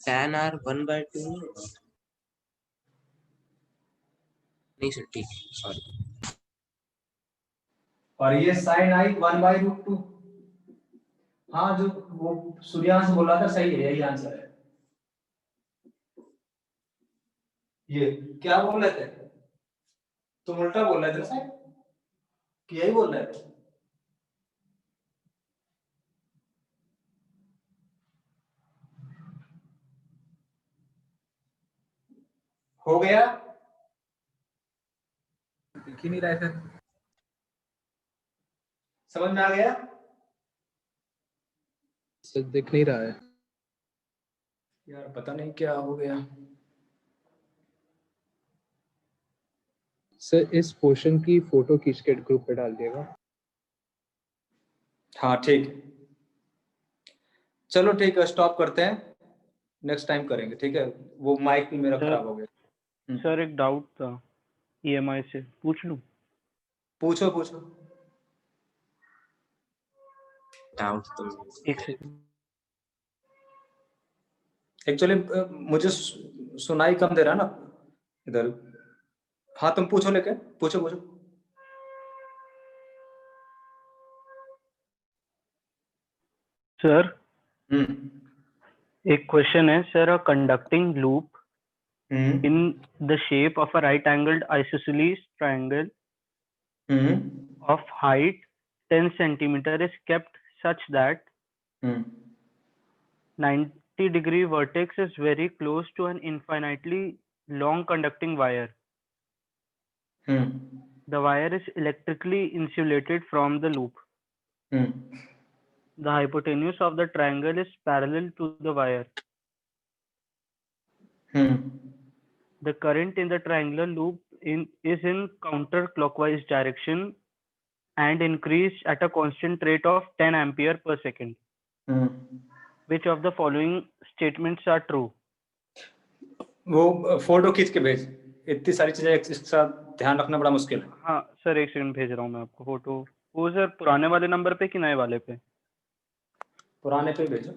tan r 1/2 नहीं सर, ठीक है सॉरी। और ये साइन आई 1/√2। हाँ, जो वो सूर्यांश बोला था सही है, यही आंसर है। ये क्या बोल रहे थे तुम? उल्टा बोल रहे थे साहब कि यही बोल रहे थे? हो गया? दिख ही नहीं रहा है। समझ में आ गया? सर दिख नहीं रहा है यार पता नहीं क्या हो गया। सर। इस पोर्शन की फोटो खींच के ग्रुप पे डाल दिएगा। हाँ ठीक है, चलो ठीक है, स्टॉप करते हैं, नेक्स्ट टाइम करेंगे। ठीक है, वो माइक भी मेरा खराब हो गया। सर एक डाउट था EMI से, पूछ लूं? पूछो पूछो। डाउट तो एक सेकंड। एक्चुअली मुझे सुनाई कम दे रहा ना इधर। हाँ तुम पूछो, लेके पूछो पूछो। सर एक क्वेश्चन है sir, a conducting loop in the shape of a right angled isosceles triangle of height 10 centimeter is kept such that 90-degree vertex is very close to an infinitely long conducting wire. The wire is electrically insulated from the loop. The hypotenuse of the triangle is parallel to the wire. The current in the triangular loop is in counterclockwise direction and increase at a constant rate of 10 ampere per second. Which of the following statements are true? वो photo खींच के भेज, इतनी सारी चीजें एक साथ ध्यान रखना बड़ा मुश्किल है। हाँ सर एक सेकंड भेज रहा हूँ मैं आपको फोटो। वो सर पुराने वाले नंबर पे कि नए वाले पे? पुराने पे भेजो।